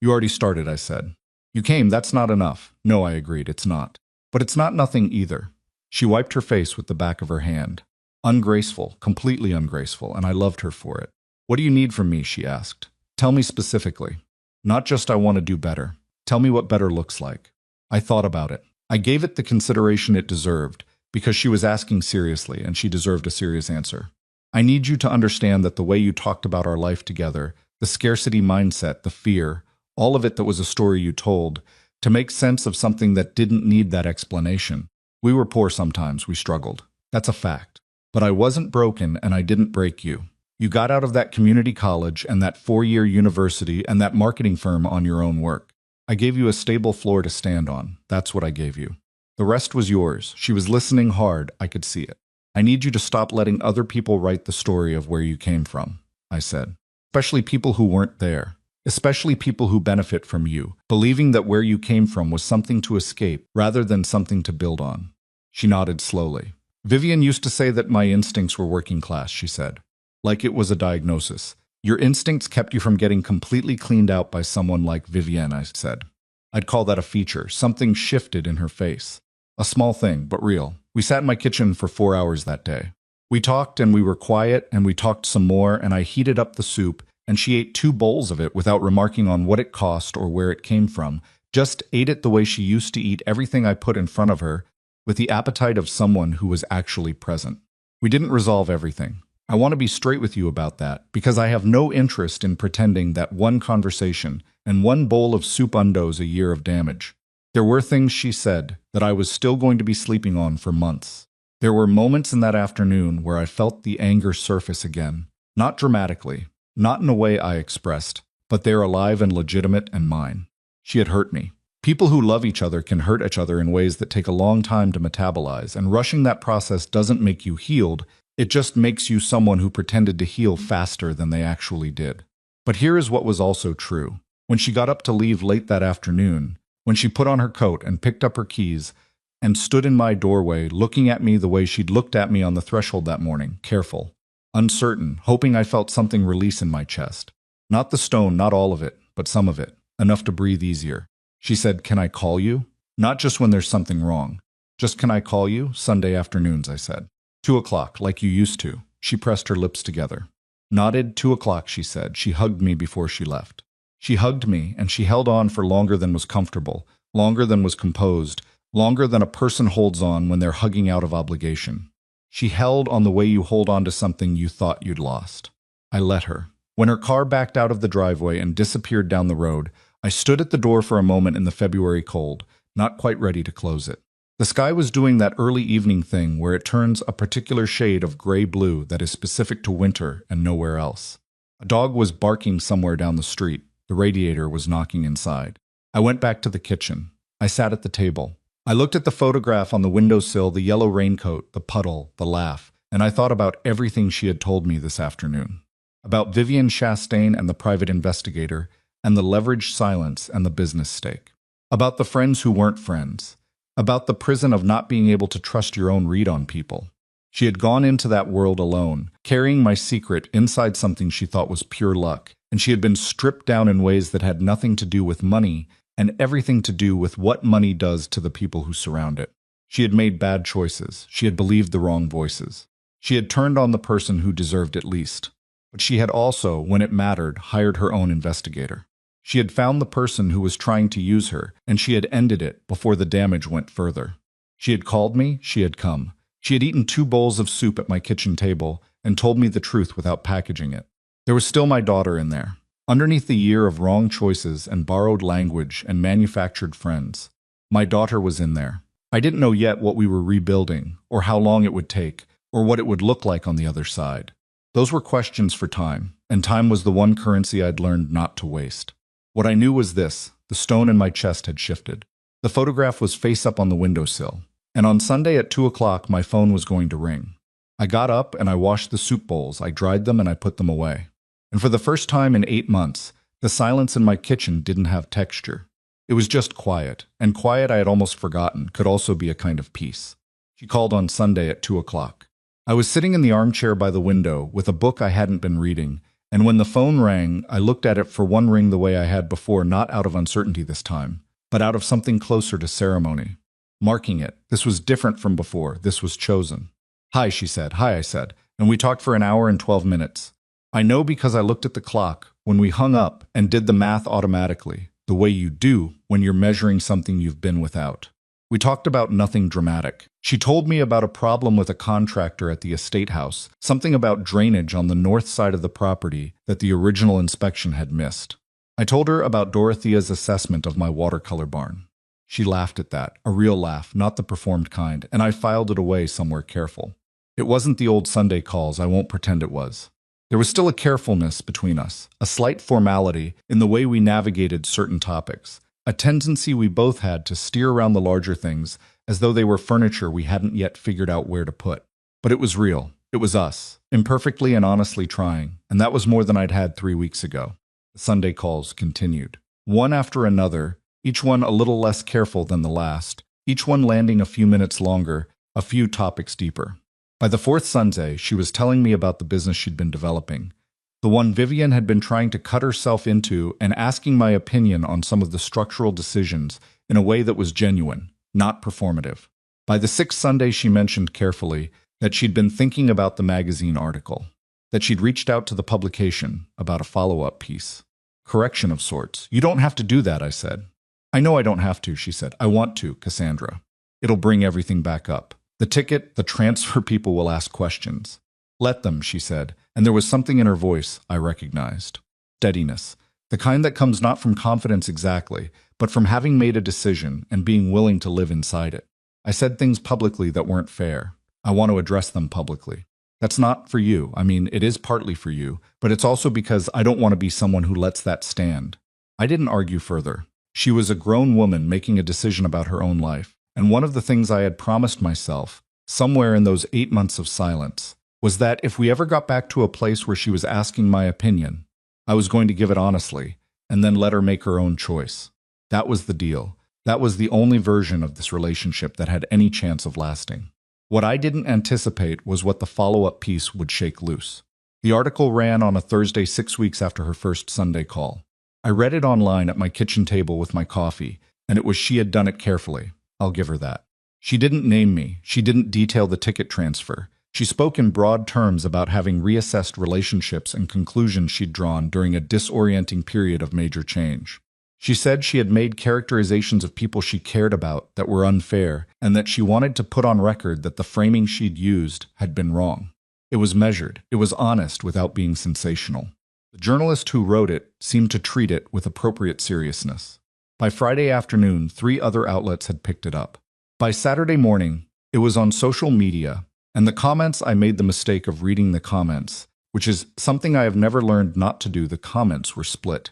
You already started, I said. You came, that's not enough. No, I agreed, it's not. But it's not nothing either. She wiped her face with the back of her hand. Ungraceful, completely ungraceful, and I loved her for it. What do you need from me, she asked. Tell me specifically. Not just I want to do better. Tell me what better looks like. I thought about it. I gave it the consideration it deserved, because she was asking seriously, and she deserved a serious answer. I need you to understand that the way you talked about our life together, the scarcity mindset, the fear, all of it that was a story you told, to make sense of something that didn't need that explanation. We were poor sometimes, we struggled. That's a fact. But I wasn't broken and I didn't break you. You got out of that community college and that 4-year university and that marketing firm on your own work. I gave you a stable floor to stand on. That's what I gave you. The rest was yours. She was listening hard. I could see it. I need you to stop letting other people write the story of where you came from, I said. Especially people who weren't there. Especially people who benefit from you, believing that where you came from was something to escape rather than something to build on. She nodded slowly. Vivian used to say that my instincts were working class, she said. Like it was a diagnosis. Your instincts kept you from getting completely cleaned out by someone like Vivian, I said. I'd call that a feature. Something shifted in her face. A small thing, but real. We sat in my kitchen for 4 hours that day. We talked and we were quiet and we talked some more and I heated up the soup and she ate 2 bowls of it without remarking on what it cost or where it came from, just ate it the way she used to eat everything I put in front of her, with the appetite of someone who was actually present. We didn't resolve everything. I want to be straight with you about that, because I have no interest in pretending that one conversation and 1 bowl of soup undoes a year of damage. There were things she said that I was still going to be sleeping on for months. There were moments in that afternoon where I felt the anger surface again, not dramatically, not in a way I expressed, but they're alive and legitimate and mine. She had hurt me. People who love each other can hurt each other in ways that take a long time to metabolize, and rushing that process doesn't make you healed, it just makes you someone who pretended to heal faster than they actually did. But here is what was also true. When she got up to leave late that afternoon, When she put on her coat and picked up her keys and stood in my doorway looking at me the way she'd looked at me on the threshold that morning, careful, uncertain, hoping I felt something release in my chest. Not the stone, not all of it, but some of it, enough to breathe easier. She said, "Can I call you?" Not just when there's something wrong. Just, "Can I call you?" Sunday afternoons, I said. 2 o'clock, like you used to. She pressed her lips together. Nodded. 2 o'clock, she said. She hugged me before she left. She hugged me, and she held on for longer than was comfortable, longer than was composed, longer than a person holds on when they're hugging out of obligation. She held on the way you hold on to something you thought you'd lost. I let her. When her car backed out of the driveway and disappeared down the road, I stood at the door for a moment in the February cold, not quite ready to close it. The sky was doing that early evening thing where it turns a particular shade of gray-blue that is specific to winter and nowhere else. A dog was barking somewhere down the street. The radiator was knocking inside. I went back to the kitchen. I sat at the table. I looked at the photograph on the windowsill, the yellow raincoat, the puddle, the laugh, and I thought about everything she had told me this afternoon. About Vivian Chastain and the private investigator, and the leveraged silence and the business stake. About the friends who weren't friends. About the prison of not being able to trust your own read on people. She had gone into that world alone, carrying my secret inside something she thought was pure luck, and she had been stripped down in ways that had nothing to do with money and everything to do with what money does to the people who surround it. She had made bad choices. She had believed the wrong voices. She had turned on the person who deserved it least. But she had also, when it mattered, hired her own investigator. She had found the person who was trying to use her, and she had ended it before the damage went further. She had called me, she had come. She had eaten 2 bowls of soup at my kitchen table and told me the truth without packaging it. There was still my daughter in there, underneath the year of wrong choices and borrowed language and manufactured friends. My daughter was in there. I didn't know yet what we were rebuilding, or how long it would take, or what it would look like on the other side. Those were questions for time, and time was the one currency I'd learned not to waste. What I knew was this: the stone in my chest had shifted. The photograph was face up on the windowsill, and on Sunday at 2 o'clock my phone was going to ring. I got up and I washed the soup bowls, I dried them and I put them away. And for the first time in 8 months, the silence in my kitchen didn't have texture. It was just quiet, and quiet I had almost forgotten could also be a kind of peace. She called on Sunday at 2 o'clock. I was sitting in the armchair by the window with a book I hadn't been reading, and when the phone rang, I looked at it for one ring the way I had before, not out of uncertainty this time, but out of something closer to ceremony. Marking it. This was different from before. This was chosen. "Hi," she said. "Hi," I said, and we talked for an hour and 12 minutes. I know because I looked at the clock when we hung up and did the math automatically, the way you do when you're measuring something you've been without. We talked about nothing dramatic. She told me about a problem with a contractor at the estate house, something about drainage on the north side of the property that the original inspection had missed. I told her about Dorothea's assessment of my watercolor barn. She laughed at that, a real laugh, not the performed kind, and I filed it away somewhere careful. It wasn't the old Sunday calls, I won't pretend it was. There was still a carefulness between us, a slight formality in the way we navigated certain topics, a tendency we both had to steer around the larger things as though they were furniture we hadn't yet figured out where to put. But it was real. It was us, imperfectly and honestly trying, and that was more than I'd had 3 weeks ago. The Sunday calls continued. One after another, each one a little less careful than the last, each one landing a few minutes longer, a few topics deeper. By the 4th Sunday, she was telling me about the business she'd been developing, the one Vivian had been trying to cut herself into, and asking my opinion on some of the structural decisions in a way that was genuine, not performative. By the 6th Sunday, she mentioned carefully that she'd been thinking about the magazine article, that she'd reached out to the publication about a follow-up piece. Correction of sorts. "You don't have to do that," I said. "I know I don't have to," she said. "I want to, Cassandra. It'll bring everything back up. The ticket, the transfer people will ask questions." "Let them," she said, and there was something in her voice I recognized. Steadiness. The kind that comes not from confidence exactly, but from having made a decision and being willing to live inside it. I said things publicly that weren't fair. I want to address them publicly. That's not for you. I mean, it is partly for you, but it's also because I don't want to be someone who lets that stand. I didn't argue further. She was a grown woman making a decision about her own life, and one of the things I had promised myself, somewhere in those 8 months of silence, was that if we ever got back to a place where she was asking my opinion, I was going to give it honestly, and then let her make her own choice. That was the deal. That was the only version of this relationship that had any chance of lasting. What I didn't anticipate was what the follow-up piece would shake loose. The article ran on a Thursday 6 weeks after her first Sunday call. I read it online at my kitchen table with my coffee, and it was she had done it carefully. I'll give her that. She didn't name me. She didn't detail the ticket transfer. She spoke in broad terms about having reassessed relationships and conclusions she'd drawn during a disorienting period of major change. She said she had made characterizations of people she cared about that were unfair, and that she wanted to put on record that the framing she'd used had been wrong. It was measured. It was honest without being sensational. The journalist who wrote it seemed to treat it with appropriate seriousness. By Friday afternoon, 3 other outlets had picked it up. By Saturday morning, it was on social media, and the comments, I made the mistake of reading the comments, which is something I have never learned not to do. The comments were split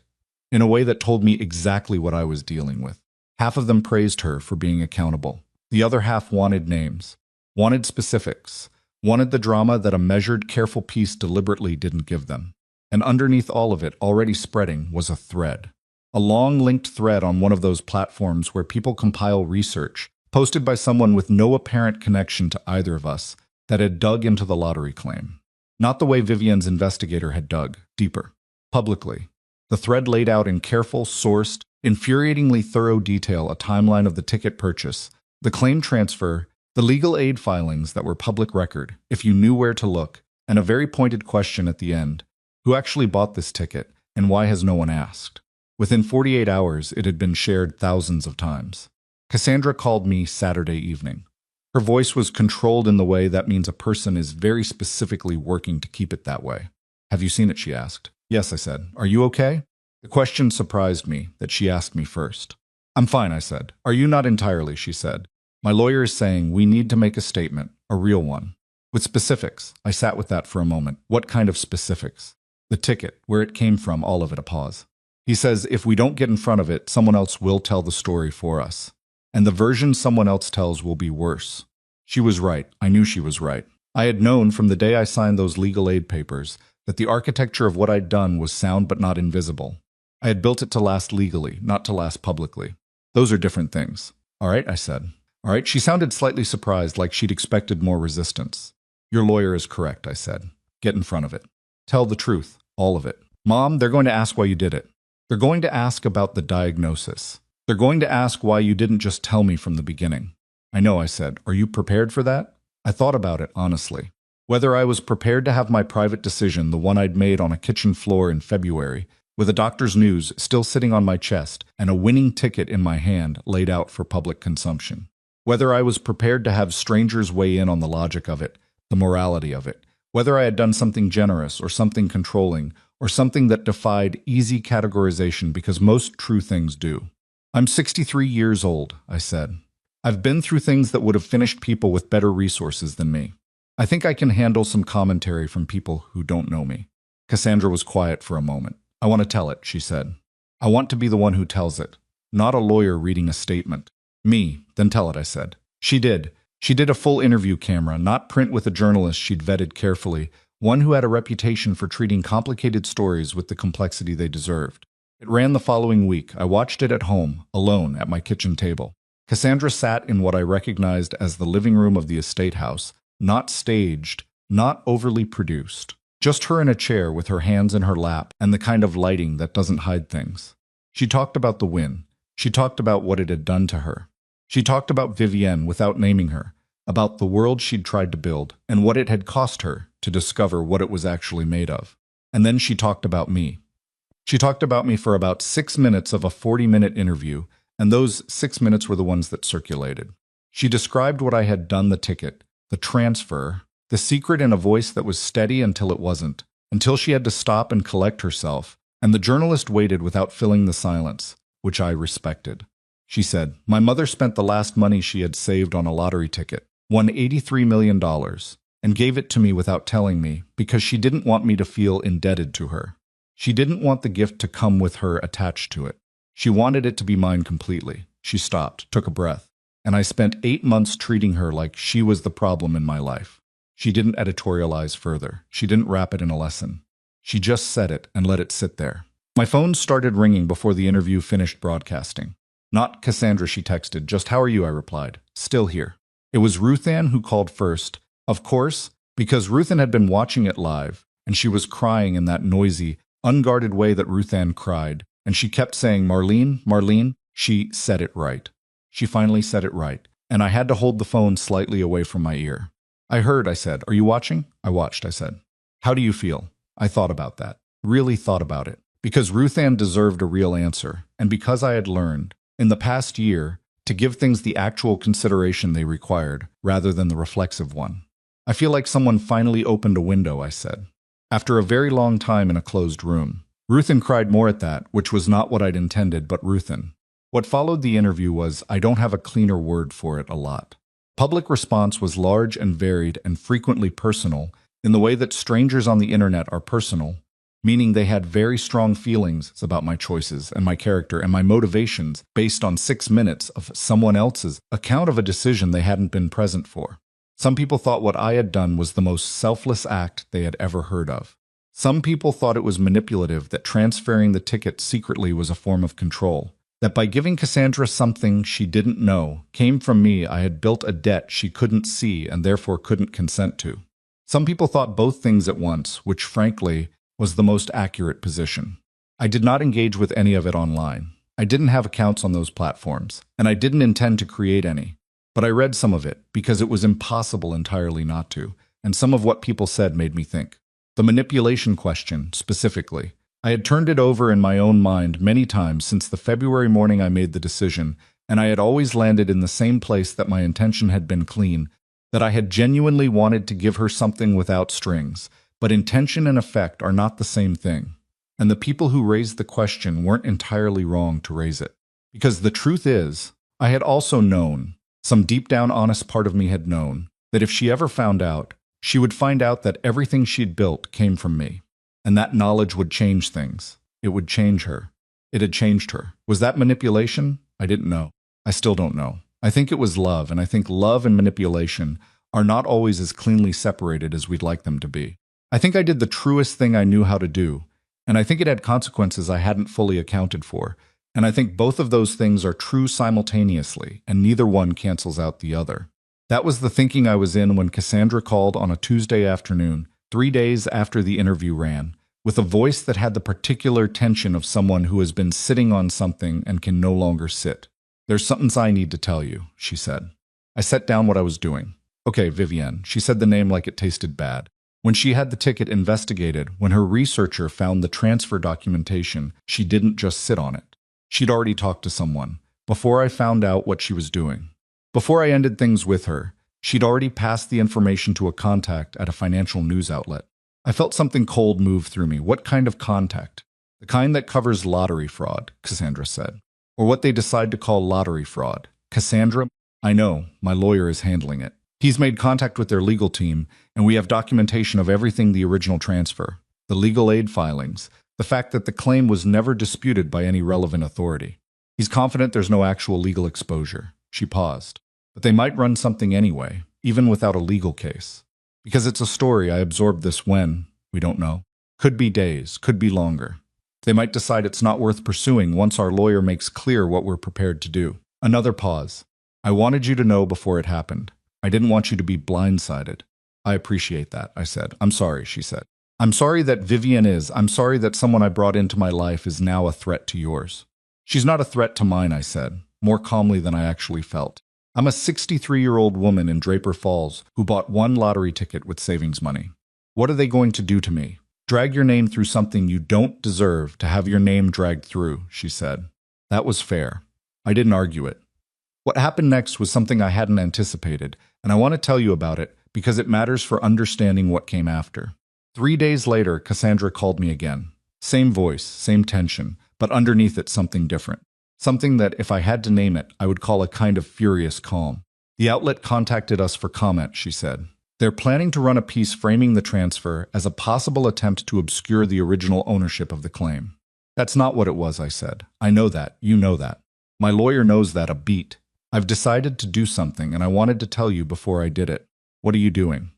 in a way that told me exactly what I was dealing with. Half of them praised her for being accountable. The other half wanted names, wanted specifics, wanted the drama that a measured, careful piece deliberately didn't give them. And underneath all of it, already spreading, was a thread. A long linked thread on one of those platforms where people compile research, posted by someone with no apparent connection to either of us, that had dug into the lottery claim. Not the way Vivian's investigator had dug, deeper, publicly. The thread laid out in careful, sourced, infuriatingly thorough detail a timeline of the ticket purchase, the claim transfer, the legal aid filings that were public record, if you knew where to look, and a very pointed question at the end: who actually bought this ticket, and why has no one asked? Within 48 hours, it had been shared thousands of times. Cassandra called me Saturday evening. Her voice was controlled in the way that means a person is very specifically working to keep it that way. "Have you seen it?" she asked. "Yes," I said. "Are you okay?" The question surprised me, that she asked me first. "I'm fine," I said. "Are you?" "Not entirely," she said. "My lawyer is saying we need to make a statement, a real one. With specifics." I sat with that for a moment. What kind of specifics? The ticket, where it came from, all of it. A pause. He says if we don't get in front of it, someone else will tell the story for us. And the version someone else tells will be worse. She was right. I knew she was right. I had known from the day I signed those legal aid papers that the architecture of what I'd done was sound but not invisible. I had built it to last legally, not to last publicly. Those are different things. "All right," I said. "All right." She sounded slightly surprised, like she'd expected more resistance. "Your lawyer is correct," I said. "Get in front of it. Tell the truth, all of it. Mom, they're going to ask why you did it. They're going to ask about the diagnosis. They're going to ask why you didn't just tell me from the beginning." "I know," I said. "Are you prepared for that?" I thought about it, honestly. Whether I was prepared to have my private decision, the one I'd made on a kitchen floor in February, with a doctor's news still sitting on my chest and a winning ticket in my hand laid out for public consumption. Whether I was prepared to have strangers weigh in on the logic of it, the morality of it. Whether I had done something generous or something controlling, or something that defied easy categorization, because most true things do. "I'm 63 years old," I said. "I've been through things that would have finished people with better resources than me. I think I can handle some commentary from people who don't know me." Cassandra was quiet for a moment. "I want to tell it," she said. "I want to be the one who tells it, not a lawyer reading a statement." "Me, then tell it," I said. She did. She did a full interview camera, not print, with a journalist she'd vetted carefully, one who had a reputation for treating complicated stories with the complexity they deserved. It ran the following week. I watched it at home, alone, at my kitchen table. Cassandra sat in what I recognized as the living room of the estate house, not staged, not overly produced. Just her in a chair with her hands in her lap and the kind of lighting that doesn't hide things. She talked about the win. She talked about what it had done to her. She talked about Vivienne without naming her, about the world she'd tried to build, and what it had cost her to discover what it was actually made of. And then she talked about me. She talked about me for about 6 minutes of a 40-minute interview, and those 6 minutes were the ones that circulated. She described what I had done, the ticket, the transfer, the secret, in a voice that was steady until it wasn't, until she had to stop and collect herself, and the journalist waited without filling the silence, which I respected. She said, "My mother spent the last money she had saved on a lottery ticket, won $83 million, and gave it to me without telling me, because she didn't want me to feel indebted to her. She didn't want the gift to come with her attached to it. She wanted it to be mine completely." She stopped, took a breath, "and I spent 8 months treating her like she was the problem in my life." She didn't editorialize further. She didn't wrap it in a lesson. She just said it and let it sit there. My phone started ringing before the interview finished broadcasting. Not Cassandra, she texted. Just how are you, I replied. Still here. It was Ruthann who called first, of course, because Ruthann had been watching it live, and she was crying in that noisy, unguarded way that Ruthann cried, and she kept saying, Marlene, Marlene. She said it right. She finally said it right, and I had to hold the phone slightly away from my ear. I heard, I said. Are you watching? I watched, I said. How do you feel? I thought about that. Really thought about it. Because Ruthann deserved a real answer, and because I had learned, in the past year, to give things the actual consideration they required, rather than the reflexive one. I feel like someone finally opened a window, I said. After a very long time in a closed room. Ruthann cried more at that, which was not what I'd intended, but Ruthann. What followed the interview was, I don't have a cleaner word for it, a lot. Public response was large and varied and frequently personal, in the way that strangers on the internet are personal, meaning they had very strong feelings about my choices and my character and my motivations based on 6 minutes of someone else's account of a decision they hadn't been present for. Some people thought what I had done was the most selfless act they had ever heard of. Some people thought it was manipulative, that transferring the ticket secretly was a form of control, that by giving Cassandra something she didn't know came from me, I had built a debt she couldn't see and therefore couldn't consent to. Some people thought both things at once, which frankly was the most accurate position. I did not engage with any of it online. I didn't have accounts on those platforms, and I didn't intend to create any. But I read some of it, because it was impossible entirely not to, and some of what people said made me think. The manipulation question, specifically. I had turned it over in my own mind many times since the February morning I made the decision, and I had always landed in the same place, that my intention had been clean, that I had genuinely wanted to give her something without strings. But intention and effect are not the same thing. And the people who raised the question weren't entirely wrong to raise it. Because the truth is, I had also known, some deep down honest part of me had known, that if she ever found out, she would find out that everything she'd built came from me. And that knowledge would change things. It would change her. It had changed her. Was that manipulation? I didn't know. I still don't know. I think it was love, and I think love and manipulation are not always as cleanly separated as we'd like them to be. I think I did the truest thing I knew how to do, and I think it had consequences I hadn't fully accounted for, and I think both of those things are true simultaneously, and neither one cancels out the other. That was the thinking I was in when Cassandra called on a Tuesday afternoon, 3 days after the interview ran, with a voice that had the particular tension of someone who has been sitting on something and can no longer sit. There's something I need to tell you, she said. I set down what I was doing. Okay, Vivienne, she said the name like it tasted bad. When she had the ticket investigated, when her researcher found the transfer documentation, she didn't just sit on it. She'd already talked to someone, before I found out what she was doing. Before I ended things with her, she'd already passed the information to a contact at a financial news outlet. I felt something cold move through me. What kind of contact? The kind that covers lottery fraud, Cassandra said. Or what they decide to call lottery fraud. Cassandra, I know, my lawyer is handling it. He's made contact with their legal team, and we have documentation of everything, the original transfer, the legal aid filings, the fact that the claim was never disputed by any relevant authority. He's confident there's no actual legal exposure. She paused. But they might run something anyway, even without a legal case. Because it's a story, I absorbed this when, we don't know. Could be days, could be longer. They might decide it's not worth pursuing once our lawyer makes clear what we're prepared to do. Another pause. I wanted you to know before it happened. I didn't want you to be blindsided. I appreciate that, I said. I'm sorry, she said. I'm sorry that Vivienne is. I'm sorry that someone I brought into my life is now a threat to yours. She's not a threat to mine, I said, more calmly than I actually felt. I'm a 63-year-old woman in Draper Falls who bought one lottery ticket with savings money. What are they going to do to me? Drag your name through something you don't deserve to have your name dragged through, she said. That was fair. I didn't argue it. What happened next was something I hadn't anticipated, and I want to tell you about it because it matters for understanding what came after. 3 days later, Cassandra called me again. Same voice, same tension, but underneath it something different. Something that, if I had to name it, I would call a kind of furious calm. The outlet contacted us for comment, she said. They're planning to run a piece framing the transfer as a possible attempt to obscure the original ownership of the claim. That's not what it was, I said. I know that. You know that. My lawyer knows that a beat. I've decided to do something, and I wanted to tell you before I did it. What are you doing?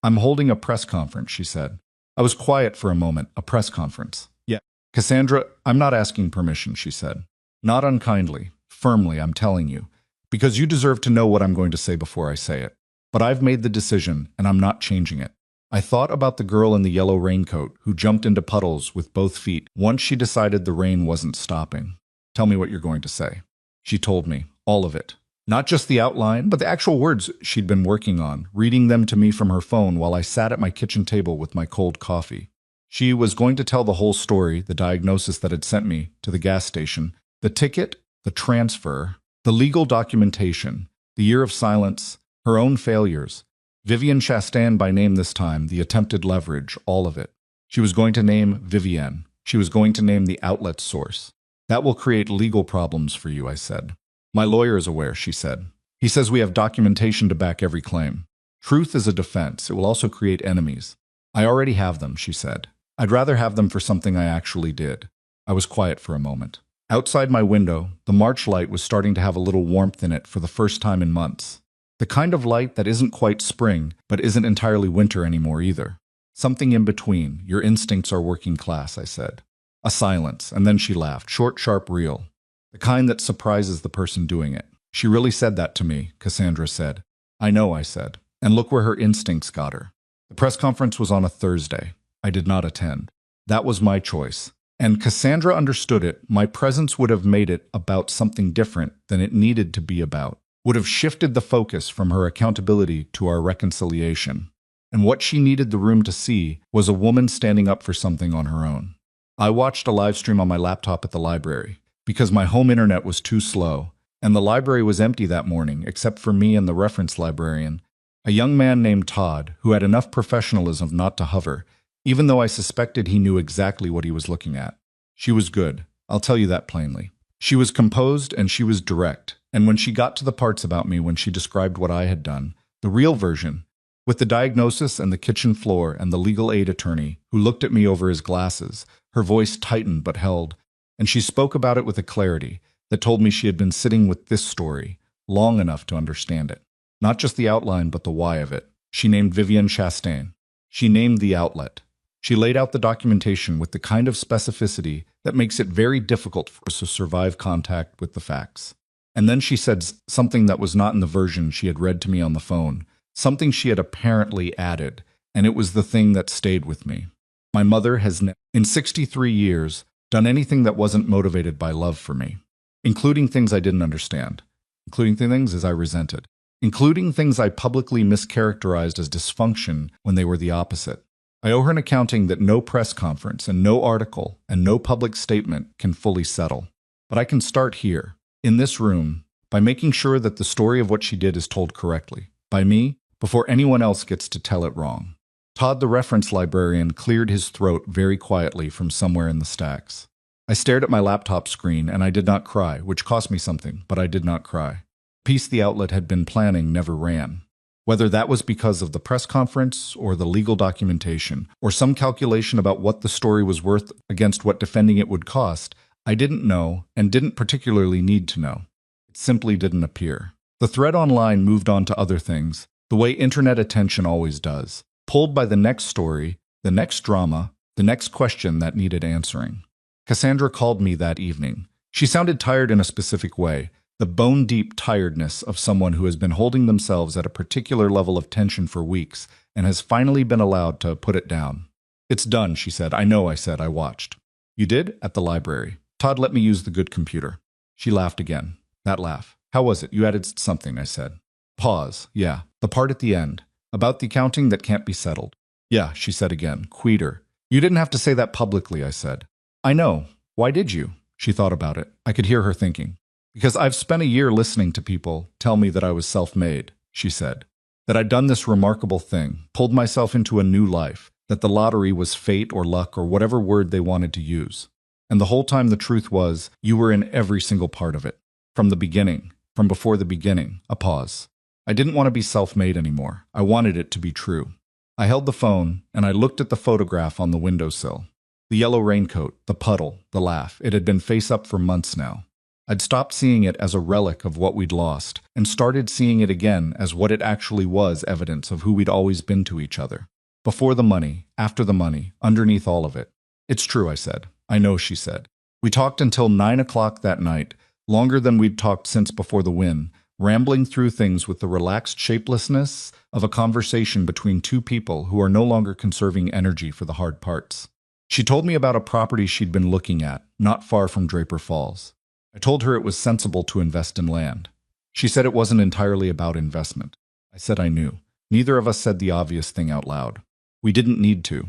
I'm holding a press conference, she said. I was quiet for a moment. A press conference. Yeah. Cassandra, I'm not asking permission, she said. Not unkindly. firmly, I'm telling you, because you deserve to know what I'm going to say before I say it. But I've made the decision, and I'm not changing it. I thought about the girl in the yellow raincoat who jumped into puddles with both feet once she decided the rain wasn't stopping. Tell me what you're going to say. She told me, all of it. Not just the outline, but the actual words she'd been working on, reading them to me from her phone while I sat at my kitchen table with my cold coffee. She was going to tell the whole story, the diagnosis that had sent me to the gas station, the ticket, the transfer, the legal documentation, the year of silence, her own failures. Vivienne Chastain by name this time, the attempted leverage, all of it. She was going to name Vivienne. She was going to name the outlet source. That will create legal problems for you, I said. My lawyer is aware, she said. He says we have documentation to back every claim. Truth is a defense. It will also create enemies. I already have them, she said. I'd rather have them for something I actually did. I was quiet for a moment. Outside my window, the March light was starting to have a little warmth in it for the first time in months. The kind of light that isn't quite spring, but isn't entirely winter anymore either. Something in between. Your instincts are working class, I said. A silence, and then she laughed, short, sharp, real. The kind that surprises the person doing it. She really said that to me, Cassandra said. I know, I said. And look where her instincts got her. The press conference was on a Thursday. I did not attend. That was my choice. And Cassandra understood it. My presence would have made it about something different than it needed to be about. Would have shifted the focus from her accountability to our reconciliation. And what she needed the room to see was a woman standing up for something on her own. I watched a live stream on my laptop at the library because my home internet was too slow, and the library was empty that morning except for me and the reference librarian, a young man named Todd who had enough professionalism not to hover, even though I suspected he knew exactly what he was looking at. She was good, I'll tell you that plainly. She was composed and she was direct, and when she got to the parts about me when she described what I had done, the real version, with the diagnosis and the kitchen floor and the legal aid attorney who looked at me over his glasses, her voice tightened but held, and she spoke about it with a clarity that told me she had been sitting with this story long enough to understand it. Not just the outline, but the why of it. She named Vivienne Chastain. She named the outlet. She laid out the documentation with the kind of specificity that makes it very difficult for us to survive contact with the facts. And then she said something that was not in the version she had read to me on the phone, something she had apparently added, and it was the thing that stayed with me. My mother has, in 63 years, done anything that wasn't motivated by love for me, including things I didn't understand, including things as I resented, including things I publicly mischaracterized as dysfunction when they were the opposite. I owe her an accounting that no press conference and no article and no public statement can fully settle. But I can start here, in this room, by making sure that the story of what she did is told correctly, by me, before anyone else gets to tell it wrong. Todd, the reference librarian, cleared his throat very quietly from somewhere in the stacks. I stared at my laptop screen and I did not cry, which cost me something, but I did not cry. The piece the outlet had been planning never ran. Whether that was because of the press conference or the legal documentation or some calculation about what the story was worth against what defending it would cost, I didn't know and didn't particularly need to know. It simply didn't appear. The thread online moved on to other things, the way internet attention always does, pulled by the next story, the next drama, the next question that needed answering. Cassandra called me that evening. She sounded tired in a specific way, the bone-deep tiredness of someone who has been holding themselves at a particular level of tension for weeks and has finally been allowed to put it down. It's done, she said. I know, I said. I watched. You did? At the library. Todd let me use the good computer. She laughed again. That laugh. How was it? You added something, I said. Pause. Yeah. The part at the end. About the accounting that can't be settled. Yeah, she said again. Quieter. You didn't have to say that publicly, I said. I know. Why did you? She thought about it. I could hear her thinking. Because I've spent a year listening to people tell me that I was self-made, she said. That I'd done this remarkable thing, pulled myself into a new life, that the lottery was fate or luck or whatever word they wanted to use. And the whole time the truth was, you were in every single part of it. From the beginning, from before the beginning, a pause. I didn't want to be self-made anymore. I wanted it to be true. I held the phone, and I looked at the photograph on the windowsill. The yellow raincoat, the puddle, the laugh. It had been face up for months now. I'd stopped seeing it as a relic of what we'd lost, and started seeing it again as what it actually was, evidence of who we'd always been to each other. Before the money, after the money, underneath all of it. It's true, I said. I know, she said. We talked until 9 o'clock that night, longer than we'd talked since before the win, rambling through things with the relaxed shapelessness of a conversation between two people who are no longer conserving energy for the hard parts. She told me about a property she'd been looking at, not far from Draper Falls. I told her it was sensible to invest in land. She said it wasn't entirely about investment. I said I knew. Neither of us said the obvious thing out loud. We didn't need to.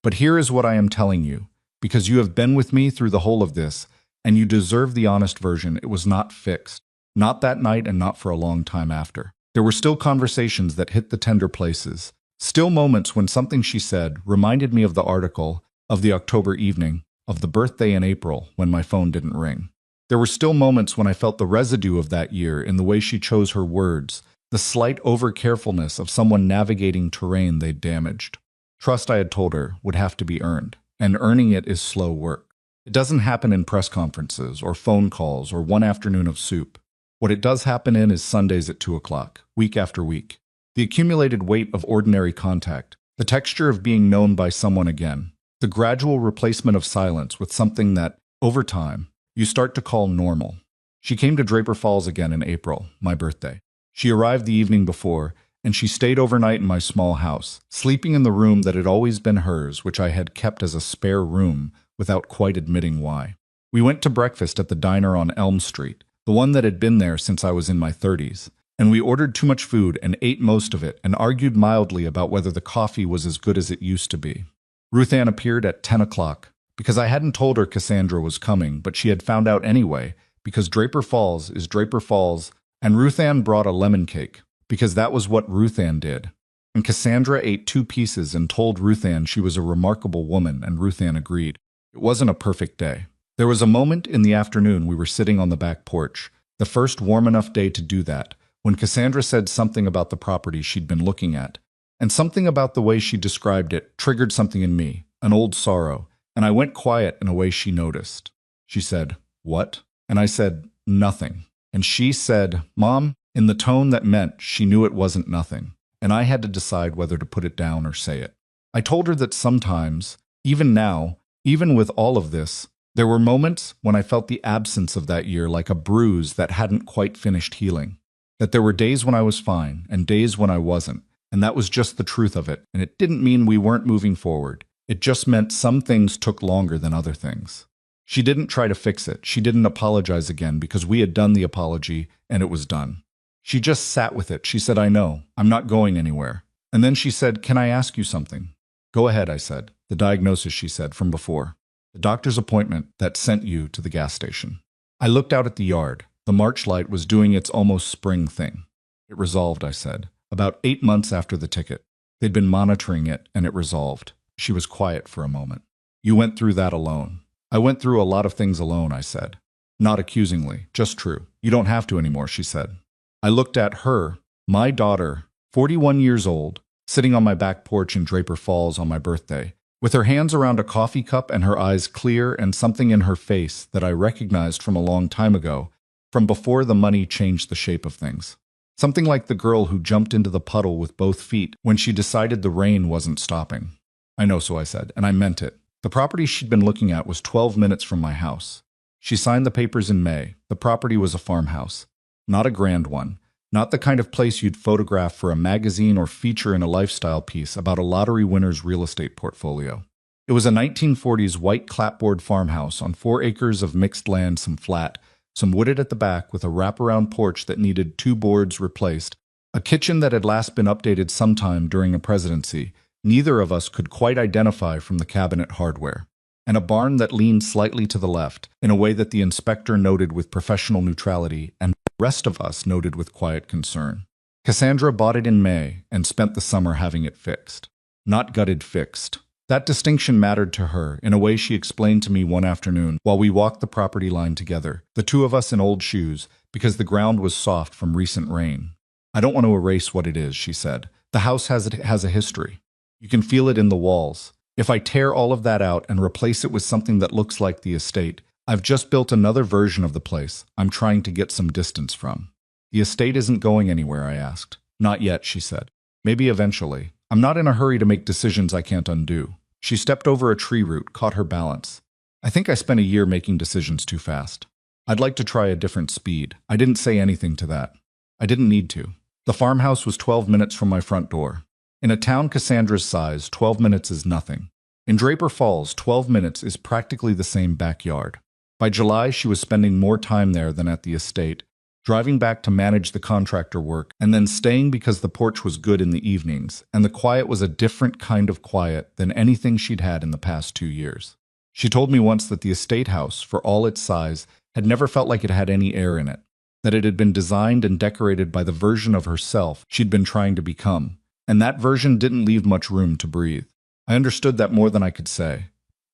But here is what I am telling you, because you have been with me through the whole of this, and you deserve the honest version. It was not fixed. Not that night and not for a long time after. There were still conversations that hit the tender places. Still moments when something she said reminded me of the article, of the October evening, of the birthday in April when my phone didn't ring. There were still moments when I felt the residue of that year in the way she chose her words, the slight over-carefulness of someone navigating terrain they'd damaged. Trust, I had told her, would have to be earned, and earning it is slow work. It doesn't happen in press conferences or phone calls or one afternoon of soup. What it does happen in is Sundays at 2 o'clock, week after week. The accumulated weight of ordinary contact, the texture of being known by someone again, the gradual replacement of silence with something that, over time, you start to call normal. She came to Draper Falls again in April, my birthday. She arrived the evening before, and she stayed overnight in my small house, sleeping in the room that had always been hers, which I had kept as a spare room without quite admitting why. We went to breakfast at the diner on Elm Street, the one that had been there since I was in my 30s, and we ordered too much food and ate most of it and argued mildly about whether the coffee was as good as it used to be. Ruth Ann appeared at 10 o'clock, because I hadn't told her Cassandra was coming, but she had found out anyway, because Draper Falls is Draper Falls, and Ruth Ann brought a lemon cake, because that was what Ruth Ann did. And Cassandra ate 2 pieces and told Ruth Ann she was a remarkable woman, and Ruth Ann agreed. It wasn't a perfect day. There was a moment in the afternoon we were sitting on the back porch, the first warm enough day to do that, when Cassandra said something about the property she'd been looking at, and something about the way she described it triggered something in me, an old sorrow, and I went quiet in a way she noticed. She said, "What?" And I said, "Nothing." And she said, "Mom," in the tone that meant she knew it wasn't nothing, and I had to decide whether to put it down or say it. I told her that sometimes, even now, even with all of this, there were moments when I felt the absence of that year like a bruise that hadn't quite finished healing. That there were days when I was fine and days when I wasn't, and that was just the truth of it, and it didn't mean we weren't moving forward. It just meant some things took longer than other things. She didn't try to fix it. She didn't apologize again because we had done the apology and it was done. She just sat with it. She said, "I know. I'm not going anywhere." And then she said, "Can I ask you something?" "Go ahead," I said. "The diagnosis," she said, "from before. The doctor's appointment that sent you to the gas station." I looked out at the yard. The March light was doing its almost spring thing. "It resolved," I said, "about 8 months after the ticket. They'd been monitoring it, and it resolved." She was quiet for a moment. "You went through that alone." "I went through a lot of things alone," I said. Not accusingly, just true. "You don't have to anymore," she said. I looked at her, my daughter, 41 years old, sitting on my back porch in Draper Falls on my birthday, with her hands around a coffee cup and her eyes clear and something in her face that I recognized from a long time ago, from before the money changed the shape of things. Something like the girl who jumped into the puddle with both feet when she decided the rain wasn't stopping. "I know," so I said, and I meant it. The property she'd been looking at was 12 minutes from my house. She signed the papers in May. The property was a farmhouse. Not a grand one. Not the kind of place you'd photograph for a magazine or feature in a lifestyle piece about a lottery winner's real estate portfolio. It was a 1940s white clapboard farmhouse on 4 acres of mixed land, some flat, some wooded at the back, with a wraparound porch that needed 2 boards replaced, a kitchen that had last been updated sometime during a presidency neither of us could quite identify from the cabinet hardware, and a barn that leaned slightly to the left in a way that the inspector noted with professional neutrality and the rest of us noted with quiet concern. Cassandra bought it in May and spent the summer having it fixed. Not gutted, fixed. That distinction mattered to her in a way she explained to me one afternoon while we walked the property line together, the 2 of us in old shoes, because the ground was soft from recent rain. "I don't want to erase what it is," she said. "The house has a history. You can feel it in the walls. If I tear all of that out and replace it with something that looks like the estate, I've just built another version of the place I'm trying to get some distance from." "The estate isn't going anywhere," I asked. "Not yet," she said. "Maybe eventually. I'm not in a hurry to make decisions I can't undo." She stepped over a tree root, caught her balance. "I think I spent a year making decisions too fast." I'd like to try a different speed. I didn't say anything to that. I didn't need to. The farmhouse was 12 minutes from my front door. In a town Cassandra's size, 12 minutes is nothing. In Draper Falls, 12 minutes is practically the same backyard. By July, she was spending more time there than at the estate, driving back to manage the contractor work, and then staying because the porch was good in the evenings, and the quiet was a different kind of quiet than anything she'd had in the past 2 years. She told me once that the estate house, for all its size, had never felt like it had any air in it, that it had been designed and decorated by the version of herself she'd been trying to become, and that version didn't leave much room to breathe. I understood that more than I could say.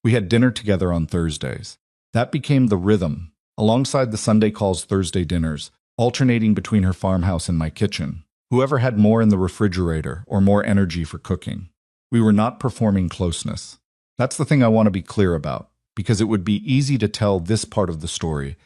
We had dinner together on Thursdays. That became the rhythm, alongside the Sunday calls Thursday dinners, alternating between her farmhouse and my kitchen. Whoever had more in the refrigerator or more energy for cooking. We were not performing closeness. That's the thing I want to be clear about, because it would be easy to tell this part of the story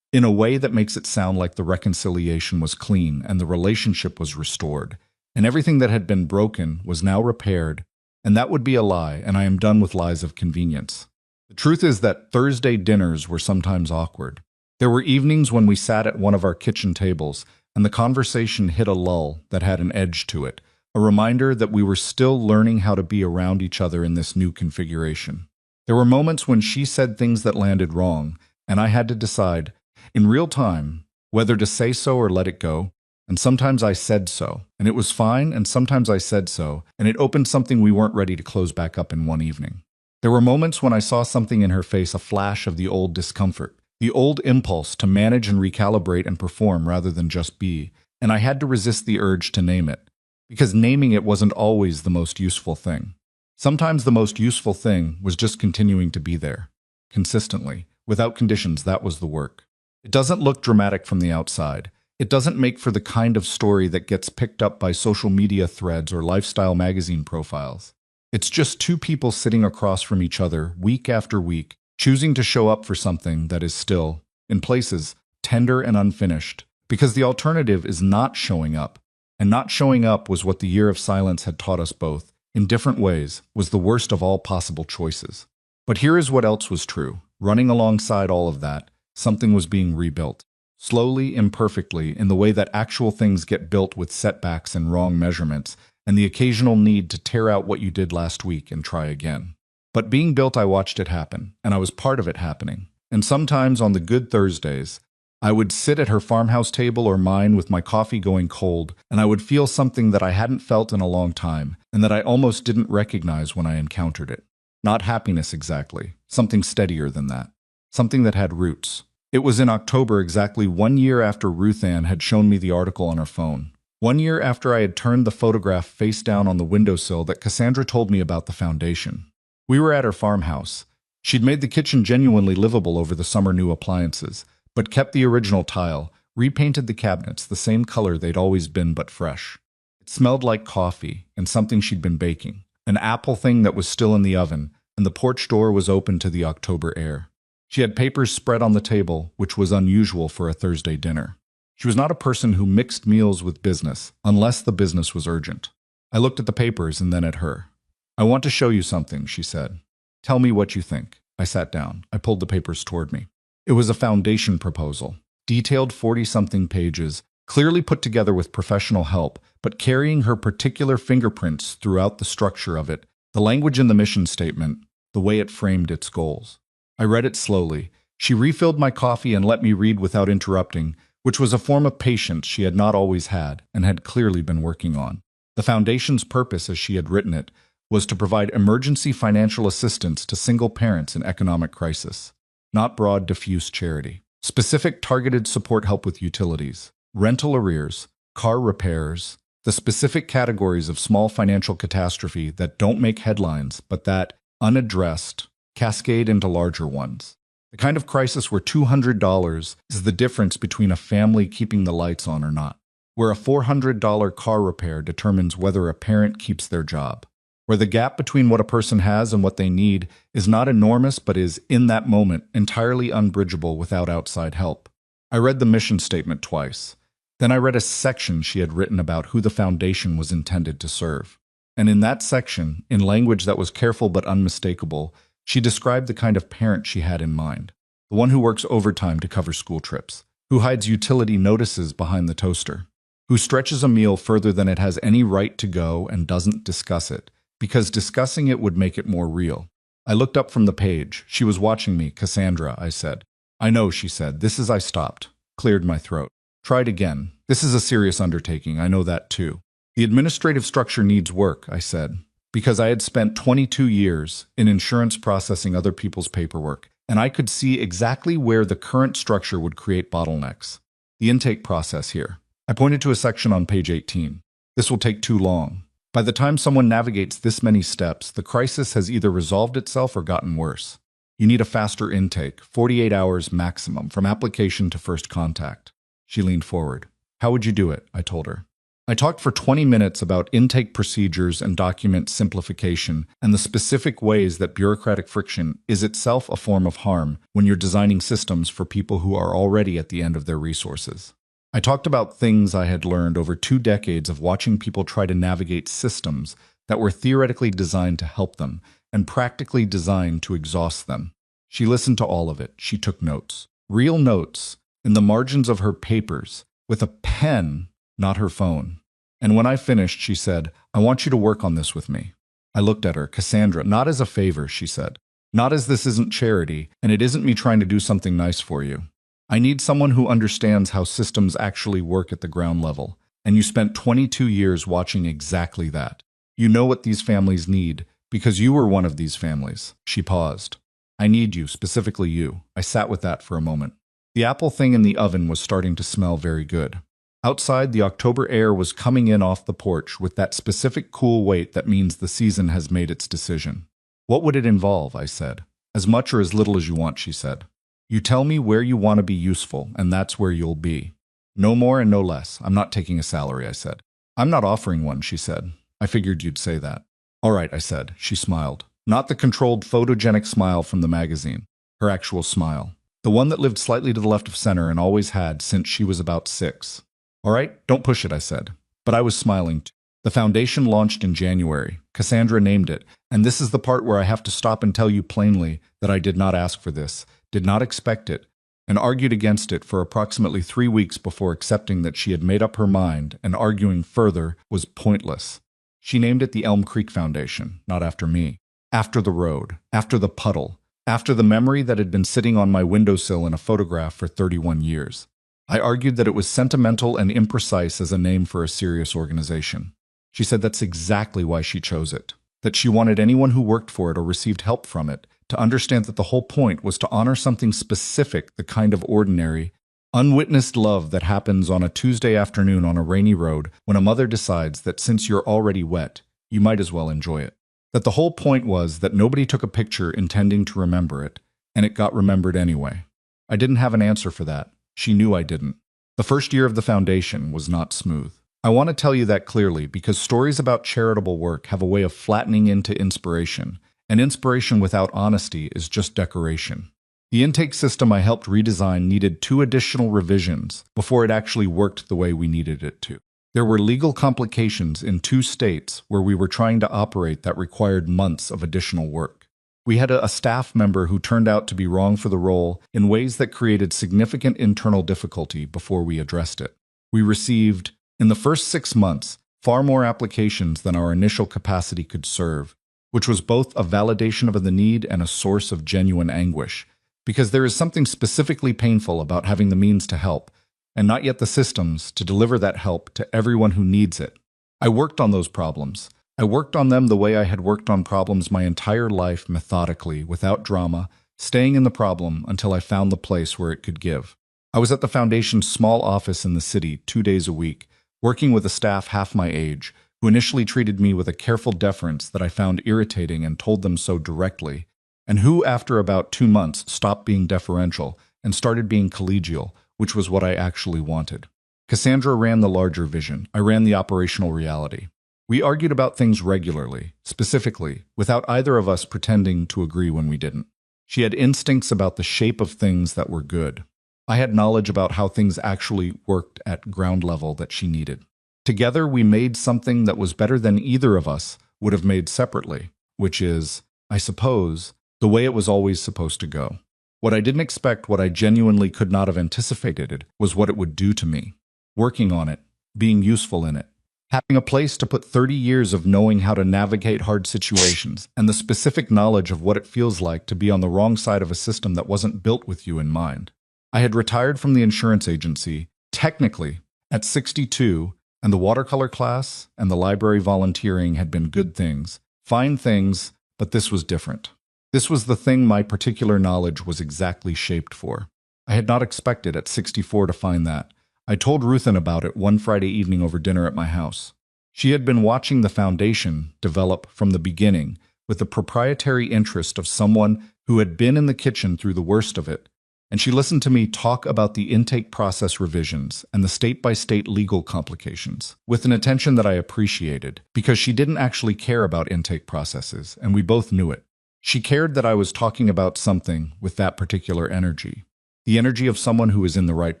in a way that makes it sound like the reconciliation was clean and the relationship was restored, and everything that had been broken was now repaired, and that would be a lie, and I am done with lies of convenience. The truth is that Thursday dinners were sometimes awkward. There were evenings when we sat at one of our kitchen tables, and the conversation hit a lull that had an edge to it, a reminder that we were still learning how to be around each other in this new configuration. There were moments when she said things that landed wrong, and I had to decide, in real time, whether to say so or let it go. And sometimes I said so, and it was fine, and sometimes I said so, and it opened something we weren't ready to close back up in one evening. There were moments when I saw something in her face, a flash of the old discomfort, the old impulse to manage and recalibrate and perform rather than just be, and I had to resist the urge to name it, because naming it wasn't always the most useful thing. Sometimes the most useful thing was just continuing to be there, consistently, without conditions. That was the work. It doesn't look dramatic from the outside. It doesn't make for the kind of story that gets picked up by social media threads or lifestyle magazine profiles. It's just two people sitting across from each other week after week, choosing to show up for something that is still, in places, tender and unfinished, because the alternative is not showing up. And not showing up was what the year of silence had taught us both, in different ways, was the worst of all possible choices. But here is what else was true. Running alongside all of that, something was being rebuilt. Slowly, imperfectly, in the way that actual things get built with setbacks and wrong measurements, and the occasional need to tear out what you did last week and try again. But being built, I watched it happen, and I was part of it happening. And sometimes on the good Thursdays, I would sit at her farmhouse table or mine with my coffee going cold, and I would feel something that I hadn't felt in a long time, and that I almost didn't recognize when I encountered it. Not happiness exactly, something steadier than that. Something that had roots. It was in October, exactly 1 year after Ruth Ann had shown me the article on her phone. 1 year after I had turned the photograph face down on the windowsill, that Cassandra told me about the foundation. We were at her farmhouse. She'd made the kitchen genuinely livable over the summer new appliances, but kept the original tile, repainted the cabinets the same color they'd always been but fresh. It smelled like coffee and something she'd been baking, an apple thing that was still in the oven, and the porch door was open to the October air. She had papers spread on the table, which was unusual for a Thursday dinner. She was not a person who mixed meals with business, unless the business was urgent. I looked at the papers and then at her. "I want to show you something," she said. "Tell me what you think." I sat down. I pulled the papers toward me. It was a foundation proposal, detailed 40-something pages, clearly put together with professional help, but carrying her particular fingerprints throughout the structure of it, the language in the mission statement, the way it framed its goals. I read it slowly. She refilled my coffee and let me read without interrupting, which was a form of patience she had not always had and had clearly been working on. The foundation's purpose, as she had written it, was to provide emergency financial assistance to single parents in economic crisis. Not broad, diffuse charity. Specific targeted support help with utilities, rental arrears, car repairs, the specific categories of small financial catastrophe that don't make headlines, but that, unaddressed, cascade into larger ones. The kind of crisis where $200 is the difference between a family keeping the lights on or not. Where a $400 car repair determines whether a parent keeps their job. Where the gap between what a person has and what they need is not enormous but is, in that moment, entirely unbridgeable without outside help. I read the mission statement twice. Then I read a section she had written about who the foundation was intended to serve. And in that section, in language that was careful but unmistakable, she described the kind of parent she had in mind. The one who works overtime to cover school trips, who hides utility notices behind the toaster, who stretches a meal further than it has any right to go and doesn't discuss it, because discussing it would make it more real. I looked up from the page. She was watching me. Cassandra, I said. I know, she said. I stopped. Cleared my throat. Tried again. This is a serious undertaking. I know that too. The administrative structure needs work, I said, because I had spent 22 years in insurance processing other people's paperwork, and I could see exactly where the current structure would create bottlenecks. The intake process here. I pointed to a section on page 18. This will take too long. By the time someone navigates this many steps, the crisis has either resolved itself or gotten worse. You need a faster intake, 48 hours maximum, from application to first contact. She leaned forward. How would you do it? I told her. I talked for 20 minutes about intake procedures and document simplification and the specific ways that bureaucratic friction is itself a form of harm when you're designing systems for people who are already at the end of their resources. I talked about things I had learned over 2 decades of watching people try to navigate systems that were theoretically designed to help them and practically designed to exhaust them. She listened to all of it. She took notes. Real notes in the margins of her papers with a pen, not her phone. And when I finished, she said, I want you to work on this with me. I looked at her. Cassandra, not as a favor, she said. Not as this isn't charity, and it isn't me trying to do something nice for you. I need someone who understands how systems actually work at the ground level, and you spent 22 years watching exactly that. You know what these families need, because you were one of these families. She paused. I need you, specifically you. I sat with that for a moment. The apple thing in the oven was starting to smell very good. Outside, the October air was coming in off the porch with that specific cool weight that means the season has made its decision. What would it involve? I said. As much or as little as you want, she said. You tell me where you want to be useful, and that's where you'll be. No more and no less. I'm not taking a salary, I said. I'm not offering one, she said. I figured you'd say that. All right, I said. She smiled. Not the controlled photogenic smile from the magazine. Her actual smile. The one that lived slightly to the left of center and always had since she was about 6. All right, don't push it, I said. But I was smiling too. The foundation launched in January. Cassandra named it, and this is the part where I have to stop and tell you plainly that I did not ask for this, did not expect it, and argued against it for approximately 3 weeks before accepting that she had made up her mind, and arguing further was pointless. She named it the Elm Creek Foundation, not after me. After the road, after the puddle, after the memory that had been sitting on my windowsill in a photograph for 31 years. I argued that it was sentimental and imprecise as a name for a serious organization. She said that's exactly why she chose it, that she wanted anyone who worked for it or received help from it to understand that the whole point was to honor something specific, the kind of ordinary, unwitnessed love that happens on a Tuesday afternoon on a rainy road when a mother decides that since you're already wet, you might as well enjoy it. That the whole point was that nobody took a picture intending to remember it, and it got remembered anyway. I didn't have an answer for that. She knew I didn't. The first year of the foundation was not smooth. I want to tell you that clearly because stories about charitable work have a way of flattening into inspiration, and inspiration without honesty is just decoration. The intake system I helped redesign needed 2 additional revisions before it actually worked the way we needed it to. There were legal complications in 2 states where we were trying to operate that required months of additional work. We had a staff member who turned out to be wrong for the role in ways that created significant internal difficulty before we addressed it. We received, in the first 6 months, far more applications than our initial capacity could serve, which was both a validation of the need and a source of genuine anguish, because there is something specifically painful about having the means to help, and not yet the systems to deliver that help to everyone who needs it. I worked on those problems. I worked on them the way I had worked on problems my entire life, methodically, without drama, staying in the problem until I found the place where it could give. I was at the foundation's small office in the city 2 days a week, working with a staff half my age, who initially treated me with a careful deference that I found irritating and told them so directly, and who, after about 2 months, stopped being deferential and started being collegial, which was what I actually wanted. Cassandra ran the larger vision. I ran the operational reality. We argued about things regularly, specifically, without either of us pretending to agree when we didn't. She had instincts about the shape of things that were good. I had knowledge about how things actually worked at ground level that she needed. Together, we made something that was better than either of us would have made separately, which is, I suppose, the way it was always supposed to go. What I didn't expect, what I genuinely could not have anticipated, was what it would do to me. Working on it, being useful in it, having a place to put 30 years of knowing how to navigate hard situations, and the specific knowledge of what it feels like to be on the wrong side of a system that wasn't built with you in mind. I had retired from the insurance agency, technically, at 62, and the watercolor class and the library volunteering had been good things, fine things, but this was different. This was the thing my particular knowledge was exactly shaped for. I had not expected at 64 to find that. I told Ruthin about it one Friday evening over dinner at my house. She had been watching the foundation develop from the beginning with the proprietary interest of someone who had been in the kitchen through the worst of it, and she listened to me talk about the intake process revisions and the state-by-state legal complications with an attention that I appreciated, because she didn't actually care about intake processes, and we both knew it. She cared that I was talking about something with that particular energy, the energy of someone who is in the right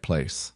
place.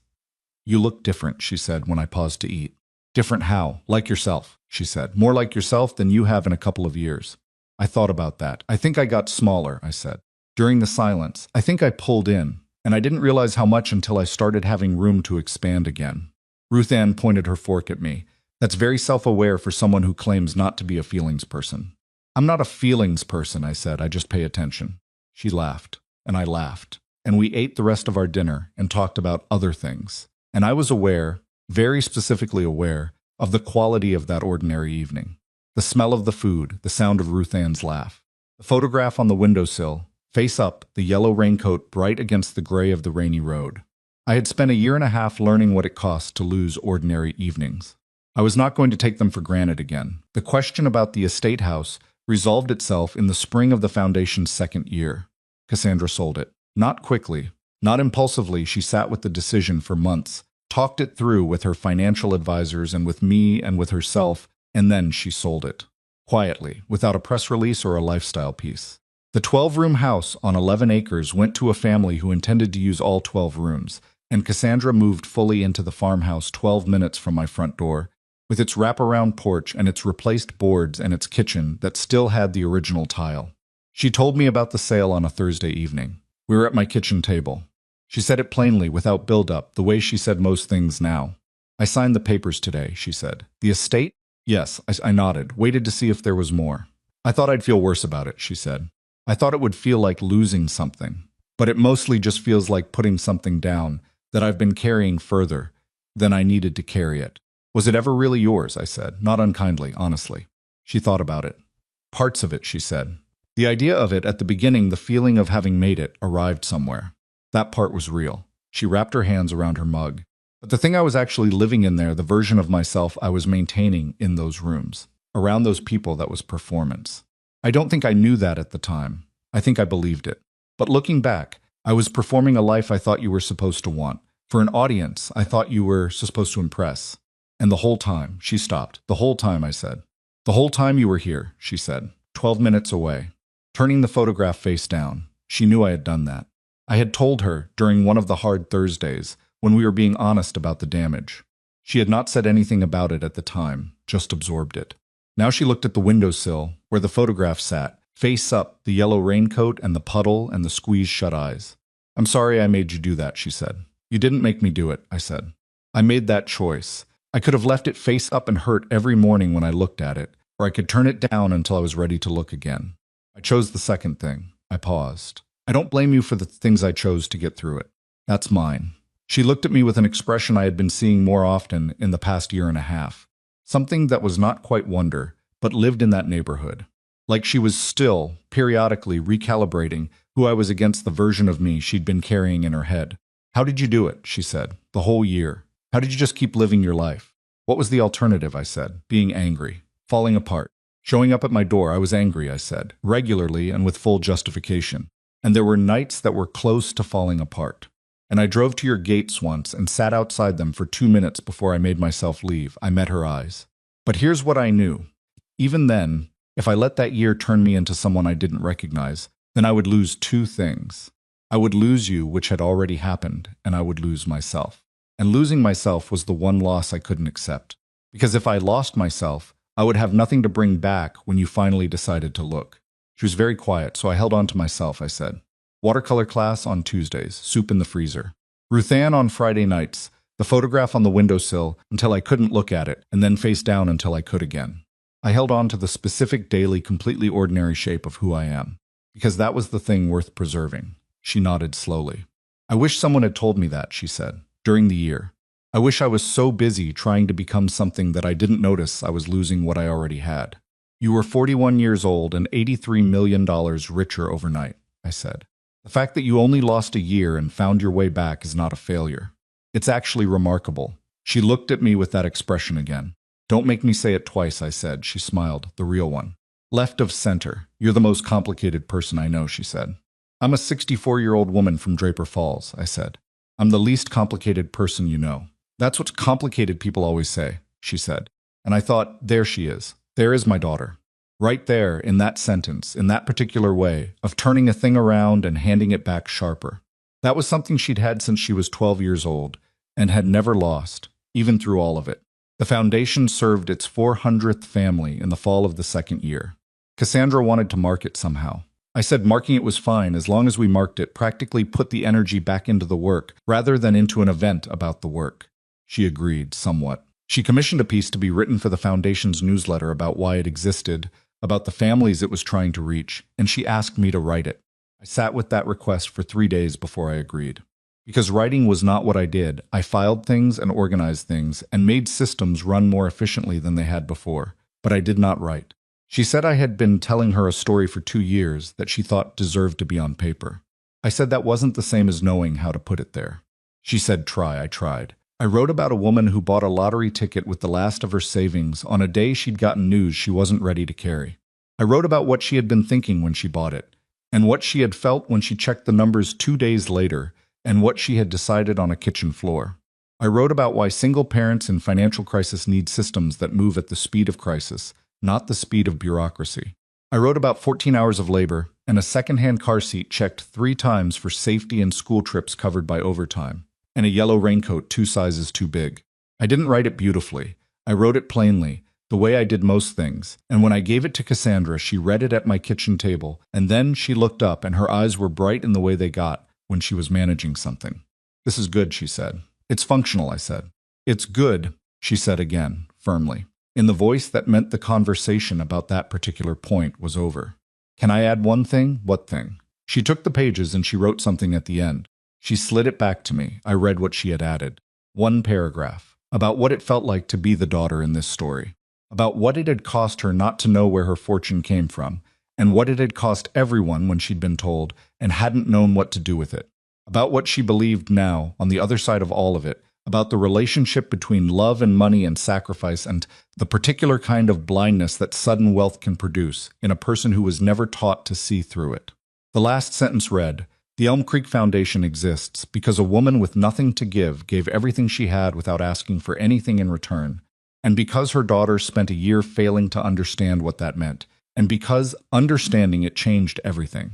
"You look different," she said when I paused to eat. "Different how?" "Like yourself," she said. "More like yourself than you have in a couple of years." I thought about that. "I think I got smaller," I said. During the silence, I think I pulled in, and I didn't realize how much until I started having room to expand again. Ruth Ann pointed her fork at me. "That's very self-aware for someone who claims not to be a feelings person." "I'm not a feelings person," I said. "I just pay attention." She laughed, and I laughed, and we ate the rest of our dinner and talked about other things. And I was aware, very specifically aware, of the quality of that ordinary evening. The smell of the food, the sound of Ruth Ann's laugh. The photograph on the windowsill, face up, the yellow raincoat bright against the gray of the rainy road. I had spent a year and a half learning what it cost to lose ordinary evenings. I was not going to take them for granted again. The question about the estate house resolved itself in the spring of the foundation's second year. Cassandra sold it. Not quickly. Not impulsively. She sat with the decision for months, talked it through with her financial advisors and with me and with herself, and then she sold it. Quietly, without a press release or a lifestyle piece. The 12-room house on 11 acres went to a family who intended to use all 12 rooms, and Cassandra moved fully into the farmhouse 12 minutes from my front door, with its wraparound porch and its replaced boards and its kitchen that still had the original tile. She told me about the sale on a Thursday evening. We were at my kitchen table. She said it plainly, without build-up, the way she said most things now. "I signed the papers today," she said. "The estate?" "Yes," I nodded, waited to see if there was more. "I thought I'd feel worse about it," she said. "I thought it would feel like losing something. But it mostly just feels like putting something down that I've been carrying further than I needed to carry it." "Was it ever really yours?" I said, not unkindly, honestly. She thought about it. "Parts of it," she said. "The idea of it at the beginning, the feeling of having made it, arrived somewhere. That part was real." She wrapped her hands around her mug. "But the thing I was actually living in there, the version of myself I was maintaining in those rooms, around those people, that was performance. I don't think I knew that at the time. I think I believed it. But looking back, I was performing a life I thought you were supposed to want. For an audience, I thought you were supposed to impress. And the whole time," she stopped. "The whole time," I said. "The whole time you were here," she said. 12 minutes away. Turning the photograph face down. She knew I had done that. I had told her during one of the hard Thursdays when we were being honest about the damage. She had not said anything about it at the time, just absorbed it. Now she looked at the windowsill, where the photograph sat, face up, the yellow raincoat and the puddle and the squeezed shut eyes. "I'm sorry I made you do that," she said. "You didn't make me do it," I said. "I made that choice. I could have left it face up and hurt every morning when I looked at it, or I could turn it down until I was ready to look again. I chose the second thing." I paused. "I don't blame you for the things I chose to get through it. That's mine." She looked at me with an expression I had been seeing more often in the past year and a half. Something that was not quite wonder, but lived in that neighborhood. Like she was still, periodically, recalibrating who I was against the version of me she'd been carrying in her head. "How did you do it?" she said. "The whole year. How did you just keep living your life?" "What was the alternative?" I said. "Being angry. Falling apart. Showing up at my door, I was angry," I said, regularly and with full justification. "And there were nights that were close to falling apart. And I drove to your gates once and sat outside them for 2 minutes before I made myself leave." I met her eyes. "But here's what I knew. Even then, if I let that year turn me into someone I didn't recognize, then I would lose two things. I would lose you, which had already happened, and I would lose myself. And losing myself was the one loss I couldn't accept. Because if I lost myself, I would have nothing to bring back when you finally decided to look." She was very quiet, so I held on to myself, I said. Watercolor class on Tuesdays, soup in the freezer. Ruthann on Friday nights, the photograph on the windowsill until I couldn't look at it, and then face down until I could again. I held on to the specific daily, completely ordinary shape of who I am, because that was the thing worth preserving. She nodded slowly. I wish someone had told me that, she said, during the year. I wish I was so busy trying to become something that I didn't notice I was losing what I already had. You were 41 years old and $83 million richer overnight, I said. The fact that you only lost a year and found your way back is not a failure. It's actually remarkable. She looked at me with that expression again. Don't make me say it twice, I said. She smiled, the real one. Left of center. You're the most complicated person I know, she said. I'm a 64-year-old woman from Draper Falls, I said. I'm the least complicated person you know. That's what complicated people always say, she said. And I thought, there she is. There is my daughter. Right there, in that sentence, in that particular way, of turning a thing around and handing it back sharper. That was something she'd had since she was 12 years old, and had never lost, even through all of it. The foundation served its 400th family in the fall of the second year. Cassandra wanted to mark it somehow. I said marking it was fine as long as we marked it, practically put the energy back into the work, rather than into an event about the work. She agreed, somewhat. She commissioned a piece to be written for the Foundation's newsletter about why it existed, about the families it was trying to reach, and she asked me to write it. I sat with that request for 3 days before I agreed. Because writing was not what I did, I filed things and organized things and made systems run more efficiently than they had before, but I did not write. She said I had been telling her a story for 2 years that she thought deserved to be on paper. I said that wasn't the same as knowing how to put it there. She said, try. I tried. I wrote about a woman who bought a lottery ticket with the last of her savings on a day she'd gotten news she wasn't ready to carry. I wrote about what she had been thinking when she bought it, and what she had felt when she checked the numbers 2 days later, and what she had decided on a kitchen floor. I wrote about why single parents in financial crisis need systems that move at the speed of crisis, not the speed of bureaucracy. I wrote about 14 hours of labor and a second-hand car seat checked 3 times for safety and school trips covered by overtime, and a yellow raincoat 2 sizes too big. I didn't write it beautifully. I wrote it plainly, the way I did most things, and when I gave it to Cassandra, she read it at my kitchen table, and then she looked up and her eyes were bright in the way they got when she was managing something. This is good, she said. It's functional, I said. It's good, she said again, firmly, in the voice that meant the conversation about that particular point was over. Can I add one thing? What thing? She took the pages and she wrote something at the end. She slid it back to me. I read what she had added. 1 paragraph, about what it felt like to be the daughter in this story, about what it had cost her not to know where her fortune came from, and what it had cost everyone when she'd been told and hadn't known what to do with it, about what she believed now, on the other side of all of it, about the relationship between love and money and sacrifice and the particular kind of blindness that sudden wealth can produce in a person who was never taught to see through it. The last sentence read, "The Elm Creek Foundation exists because a woman with nothing to give gave everything she had without asking for anything in return, and because her daughter spent a year failing to understand what that meant, and because understanding it changed everything."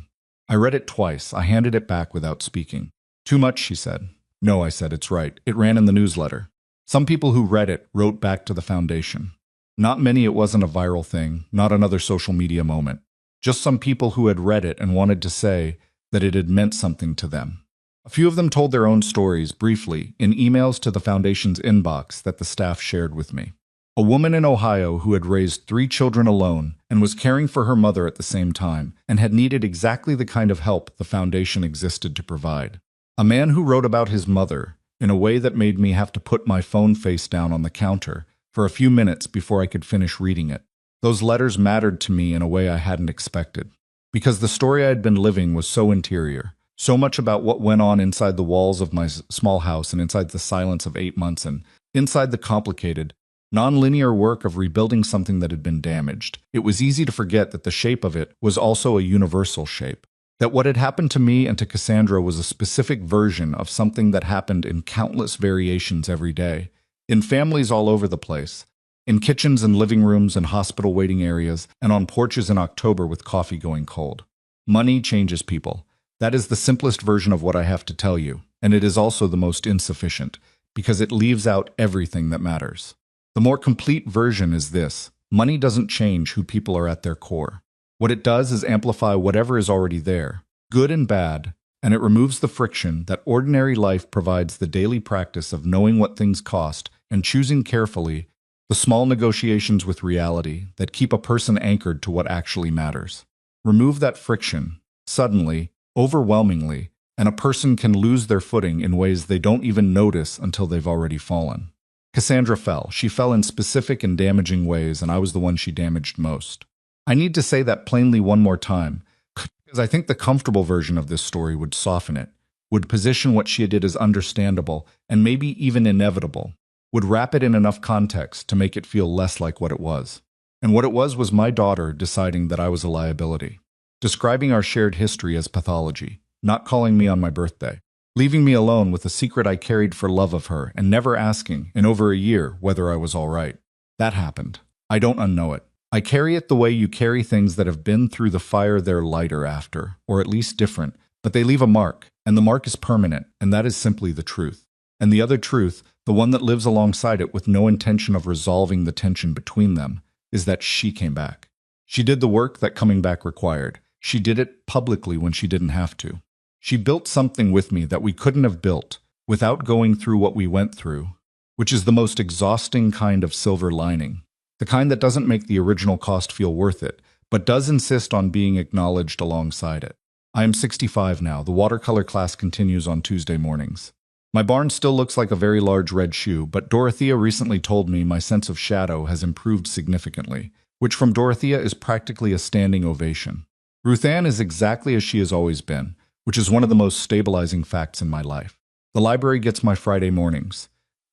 I read it twice. I handed it back without speaking. Too much, she said. No, I said, it's right. It ran in the newsletter. Some people who read it wrote back to the foundation. Not many. It wasn't a viral thing, not another social media moment. Just some people who had read it and wanted to say that it had meant something to them. A few of them told their own stories, briefly, in emails to the foundation's inbox that the staff shared with me. A woman in Ohio who had raised 3 children alone and was caring for her mother at the same time and had needed exactly the kind of help the foundation existed to provide. A man who wrote about his mother in a way that made me have to put my phone face down on the counter for a few minutes before I could finish reading it. Those letters mattered to me in a way I hadn't expected, because the story I had been living was so interior, so much about what went on inside the walls of my small house and inside the silence of 8 months and inside the complicated, non-linear work of rebuilding something that had been damaged. It was easy to forget that the shape of it was also a universal shape, that what had happened to me and to Cassandra was a specific version of something that happened in countless variations every day, in families all over the place, in kitchens and living rooms and hospital waiting areas, and on porches in October with coffee going cold. Money changes people. That is the simplest version of what I have to tell you, and it is also the most insufficient, because it leaves out everything that matters. The more complete version is this: money doesn't change who people are at their core. What it does is amplify whatever is already there. good and bad, and it removes the friction that ordinary life provides, the daily practice of knowing what things cost and choosing carefully, the small negotiations with reality that keep a person anchored to what actually matters. Remove that friction, suddenly, overwhelmingly, and a person can lose their footing in ways they don't even notice until they've already fallen. Cassandra fell. She fell in specific and damaging ways, and I was the one she damaged most. I need to say that plainly one more time, because I think the comfortable version of this story would soften it, would position what she did as understandable and maybe even inevitable, would wrap it in enough context to make it feel less like what it was. And what it was my daughter deciding that I was a liability, describing our shared history as pathology, not calling me on my birthday, leaving me alone with a secret I carried for love of her, and never asking, in over a year, whether I was all right. That happened. I don't unknow it. I carry it the way you carry things that have been through the fire. They're lighter after, or at least different, but they leave a mark, and the mark is permanent, and that is simply the truth. And the other truth, the one that lives alongside it with no intention of resolving the tension between them, is that she came back. She did the work that coming back required. She did it publicly when she didn't have to. She built something with me that we couldn't have built without going through what we went through, which is the most exhausting kind of silver lining, the kind that doesn't make the original cost feel worth it, but does insist on being acknowledged alongside it. I am 65 now. The watercolor class continues on Tuesday mornings. My barn still looks like a very large red shoe, but Dorothea recently told me my sense of shadow has improved significantly, which from Dorothea is practically a standing ovation. Ruth Ann is exactly as she has always been, which is one of the most stabilizing facts in my life. The library gets my Friday mornings.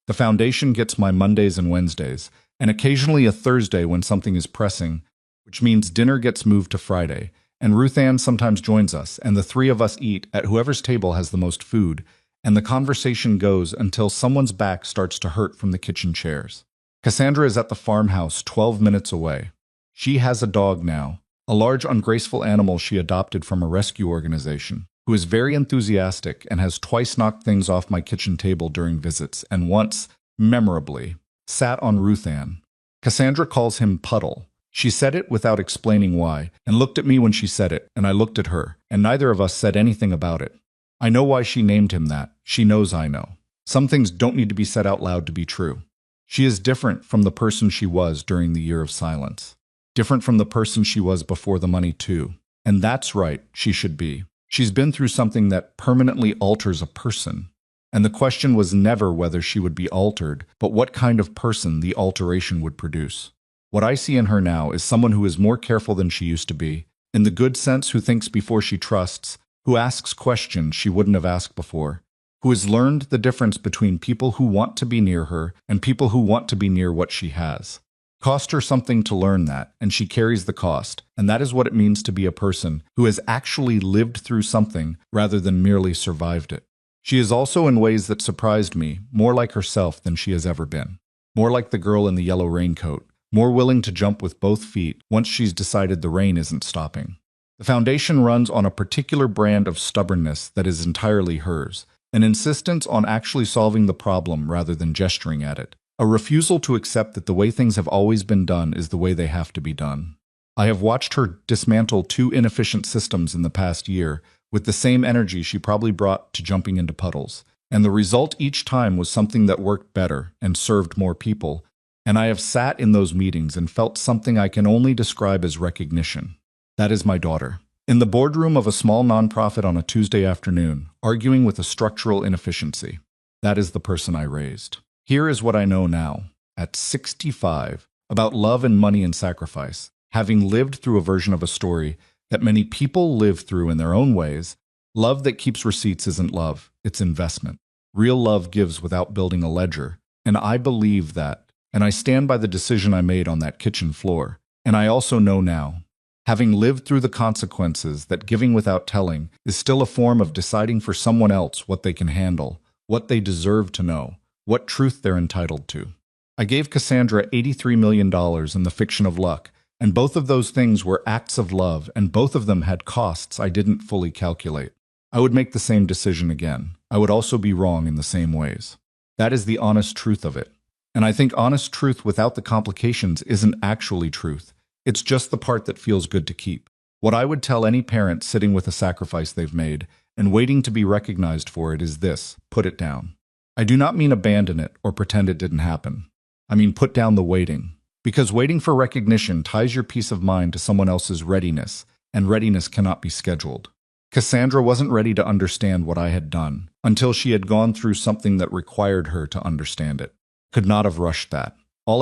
The foundation gets my Mondays and Wednesdays, and occasionally a Thursday when something is pressing, which means dinner gets moved to Friday, and Ruth Ann sometimes joins us, and the three of us eat at whoever's table has the most food, and the conversation goes until someone's back starts to hurt from the kitchen chairs. Cassandra is at the farmhouse 12 minutes away. She has a dog now, a large ungraceful animal she adopted from a rescue organization, who is very enthusiastic and has twice knocked things off my kitchen table during visits, and once, memorably, sat on Ruth Ann. Cassandra calls him Puddle. She said it without explaining why, and looked at me when she said it, and I looked at her, and neither of us said anything about it. I know why she named him that. She knows I know. Some things don't need to be said out loud to be true. She is different from the person she was during the year of silence. Different from the person she was before the money, too. And that's right, she should be. She's been through something that permanently alters a person. And the question was never whether she would be altered, but what kind of person the alteration would produce. What I see in her now is someone who is more careful than she used to be, in the good sense, who thinks before she trusts, who asks questions she wouldn't have asked before, who has learned the difference between people who want to be near her and people who want to be near what she has. Cost her something to learn that, and she carries the cost, and that is what it means to be a person who has actually lived through something rather than merely survived it. She is also, in ways that surprised me, more like herself than she has ever been. More like the girl in the yellow raincoat, more willing to jump with both feet once she's decided the rain isn't stopping. The foundation runs on a particular brand of stubbornness that is entirely hers, an insistence on actually solving the problem rather than gesturing at it, a refusal to accept that the way things have always been done is the way they have to be done. I have watched her dismantle 2 inefficient systems in the past year with the same energy she probably brought to jumping into puddles, and the result each time was something that worked better and served more people, and I have sat in those meetings and felt something I can only describe as recognition. That is my daughter. In the boardroom of a small nonprofit on a Tuesday afternoon, arguing with a structural inefficiency. That is the person I raised. Here is what I know now, at 65, about love and money and sacrifice, having lived through a version of a story that many people live through in their own ways. Love that keeps receipts isn't love, it's investment. Real love gives without building a ledger, and I believe that, and I stand by the decision I made on that kitchen floor. And I also know now, having lived through the consequences, that giving without telling is still a form of deciding for someone else what they can handle, what they deserve to know, what truth they're entitled to. I gave Cassandra $83 million in The Fiction of Luck, and both of those things were acts of love, and both of them had costs I didn't fully calculate. I would make the same decision again. I would also be wrong in the same ways. That is the honest truth of it. And I think honest truth without the complications isn't actually truth. It's just the part that feels good to keep. What I would tell any parent sitting with a sacrifice they've made and waiting to be recognized for it is this: put it down. I do not mean abandon it or pretend it didn't happen. I mean put down the waiting. Because waiting for recognition ties your peace of mind to someone else's readiness, and readiness cannot be scheduled. Cassandra wasn't ready to understand what I had done until she had gone through something that required her to understand it. Could not have rushed that. All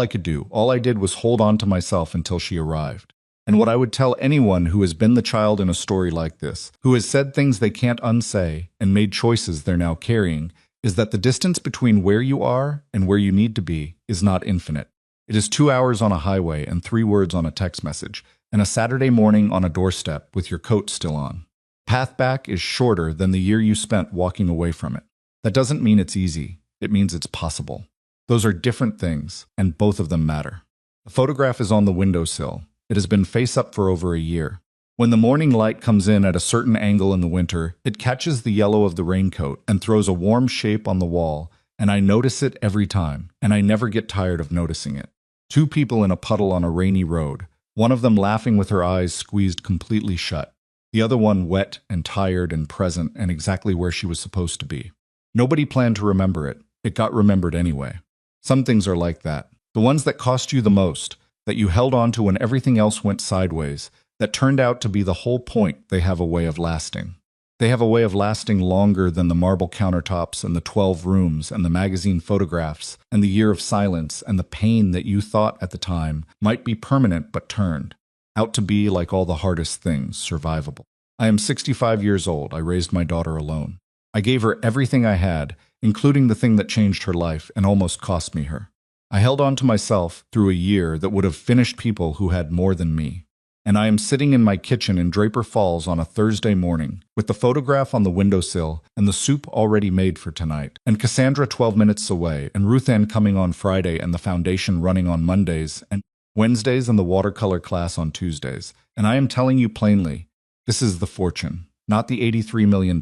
I did was hold on to myself until she arrived. And what I would tell anyone who has been the child in a story like this, who has said things they can't unsay and made choices they're now carrying, is that the distance between where you are and where you need to be is not infinite. It is 2 hours on a highway and 3 words on a text message, and a Saturday morning on a doorstep with your coat still on. Path back is shorter than the year you spent walking away from it. That doesn't mean it's easy. It means it's possible. Those are different things, and both of them matter. The photograph is on the windowsill. It has been face up for over a year. When the morning light comes in at a certain angle in the winter, it catches the yellow of the raincoat and throws a warm shape on the wall, and I notice it every time, and I never get tired of noticing it. 2 people in a puddle on a rainy road, one of them laughing with her eyes squeezed completely shut, the other one wet and tired and present and exactly where she was supposed to be. Nobody planned to remember it. It got remembered anyway. Some things are like that. The ones that cost you the most, that you held on to when everything else went sideways, that turned out to be the whole point, they have a way of lasting. They have a way of lasting longer than the marble countertops and the 12 rooms and the magazine photographs and the year of silence and the pain that you thought at the time might be permanent but turned out to be, like all the hardest things, survivable. I am 65 years old. I raised my daughter alone. I gave her everything I had, including the thing that changed her life and almost cost me her. I held on to myself through a year that would have finished people who had more than me. And I am sitting in my kitchen in Draper Falls on a Thursday morning, with the photograph on the windowsill and the soup already made for tonight, and Cassandra 12 minutes away, and Ruth Ann coming on Friday and the foundation running on Mondays, and Wednesdays and the watercolor class on Tuesdays. And I am telling you plainly, this is the fortune, not the $83 million.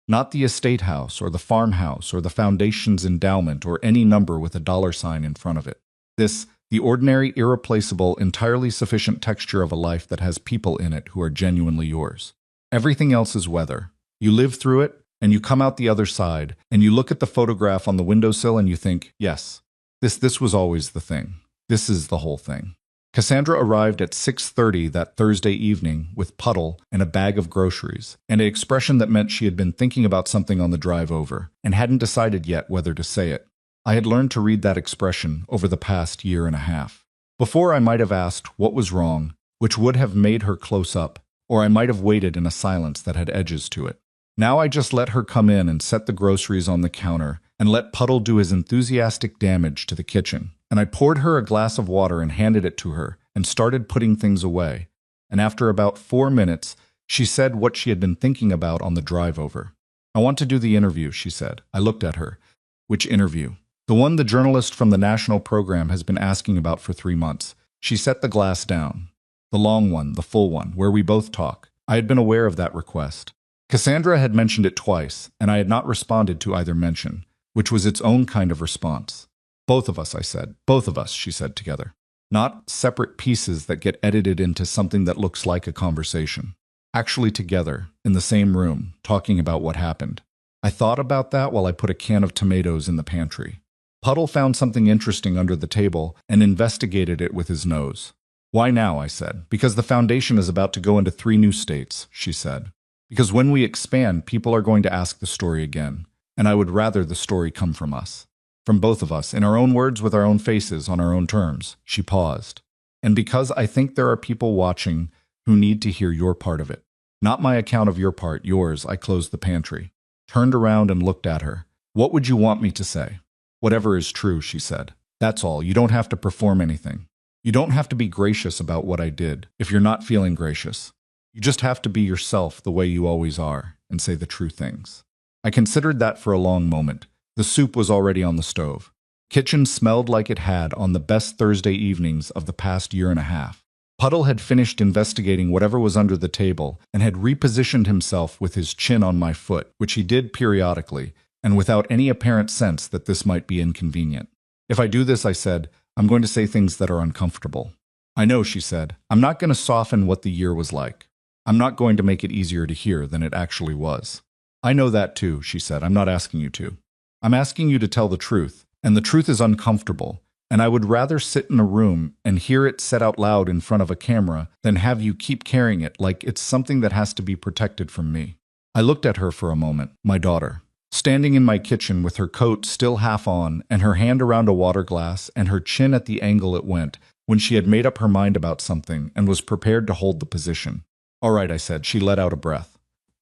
Not the estate house or the farmhouse or the foundation's endowment or any number with a $sign in front of it. This, the ordinary, irreplaceable, entirely sufficient texture of a life that has people in it who are genuinely yours. Everything else is weather. You live through it, and you come out the other side, and you look at the photograph on the windowsill and you think, yes, this was always the thing. This is the whole thing. Cassandra arrived at 6:30 that Thursday evening with Puddle and a bag of groceries, and an expression that meant she had been thinking about something on the drive over and hadn't decided yet whether to say it. I had learned to read that expression over the past year and a half. Before, I might have asked what was wrong, which would have made her close up, or I might have waited in a silence that had edges to it. Now I just let her come in and set the groceries on the counter and let Puddle do his enthusiastic damage to the kitchen. And I poured her a glass of water and handed it to her and started putting things away. And after about 4 minutes, she said what she had been thinking about on the drive over. I want to do the interview, she said. I looked at her. Which interview? The one the journalist from the national program has been asking about for 3 months. She set the glass down. The long one, the full one, where we both talk. I had been aware of that request. Cassandra had mentioned it twice, and I had not responded to either mention, which was its own kind of response. Both of us, I said. Both of us, she said together. Not separate pieces that get edited into something that looks like a conversation. Actually together, in the same room, talking about what happened. I thought about that while I put a can of tomatoes in the pantry. Puddle found something interesting under the table and investigated it with his nose. Why now, I said. Because the foundation is about to go into 3 new states, she said. Because when we expand, people are going to ask the story again, and I would rather the story come from us. From both of us, in our own words, with our own faces, on our own terms. She paused. And because I think there are people watching who need to hear your part of it. Not my account of your part, yours. I closed the pantry. Turned around and looked at her. What would you want me to say? Whatever is true, she said. That's all. You don't have to perform anything. You don't have to be gracious about what I did, if you're not feeling gracious. You just have to be yourself the way you always are, and say the true things. I considered that for a long moment. The soup was already on the stove. Kitchen smelled like it had on the best Thursday evenings of the past year and a half. Puddle had finished investigating whatever was under the table and had repositioned himself with his chin on my foot, which he did periodically, and without any apparent sense that this might be inconvenient. If I do this, I said, I'm going to say things that are uncomfortable. I know, she said. I'm not going to soften what the year was like. I'm not going to make it easier to hear than it actually was. I know that too, she said. I'm not asking you to. I'm asking you to tell the truth, and the truth is uncomfortable, and I would rather sit in a room and hear it said out loud in front of a camera than have you keep carrying it like it's something that has to be protected from me. I looked at her for a moment, my daughter, standing in my kitchen with her coat still half on and her hand around a water glass and her chin at the angle it went, when she had made up her mind about something and was prepared to hold the position. All right, I said. She let out a breath.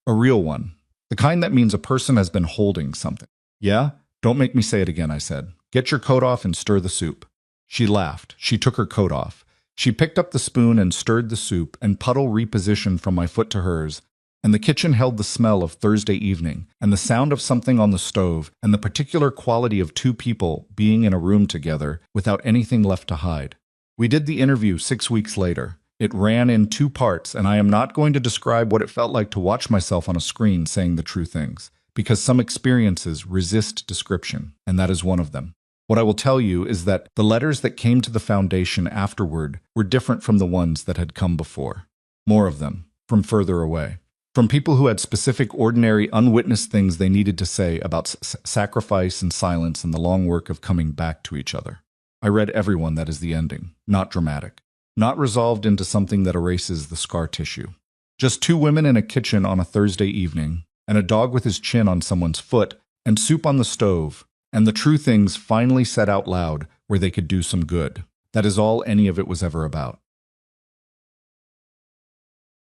A real one. The kind that means a person has been holding something. Yeah? Don't make me say it again, I said. Get your coat off and stir the soup. She laughed. She took her coat off. She picked up the spoon and stirred the soup, and puddle repositioned from my foot to hers, and the kitchen held the smell of Thursday evening, and the sound of something on the stove, and the particular quality of two people being in a room together without anything left to hide. We did the interview 6 weeks later. It ran in 2 parts, and I am not going to describe what it felt like to watch myself on a screen saying the true things, because some experiences resist description, and that is one of them. What I will tell you is that the letters that came to the foundation afterward were different from the ones that had come before. More of them, from further away. From people who had specific, ordinary, unwitnessed things they needed to say about sacrifice and silence and the long work of coming back to each other. I read every one that is the ending, not dramatic, not resolved into something that erases the scar tissue. Just 2 women in a kitchen on a Thursday evening, and a dog with his chin on someone's foot, and soup on the stove, and the true things finally said out loud where they could do some good. That is all any of it was ever about.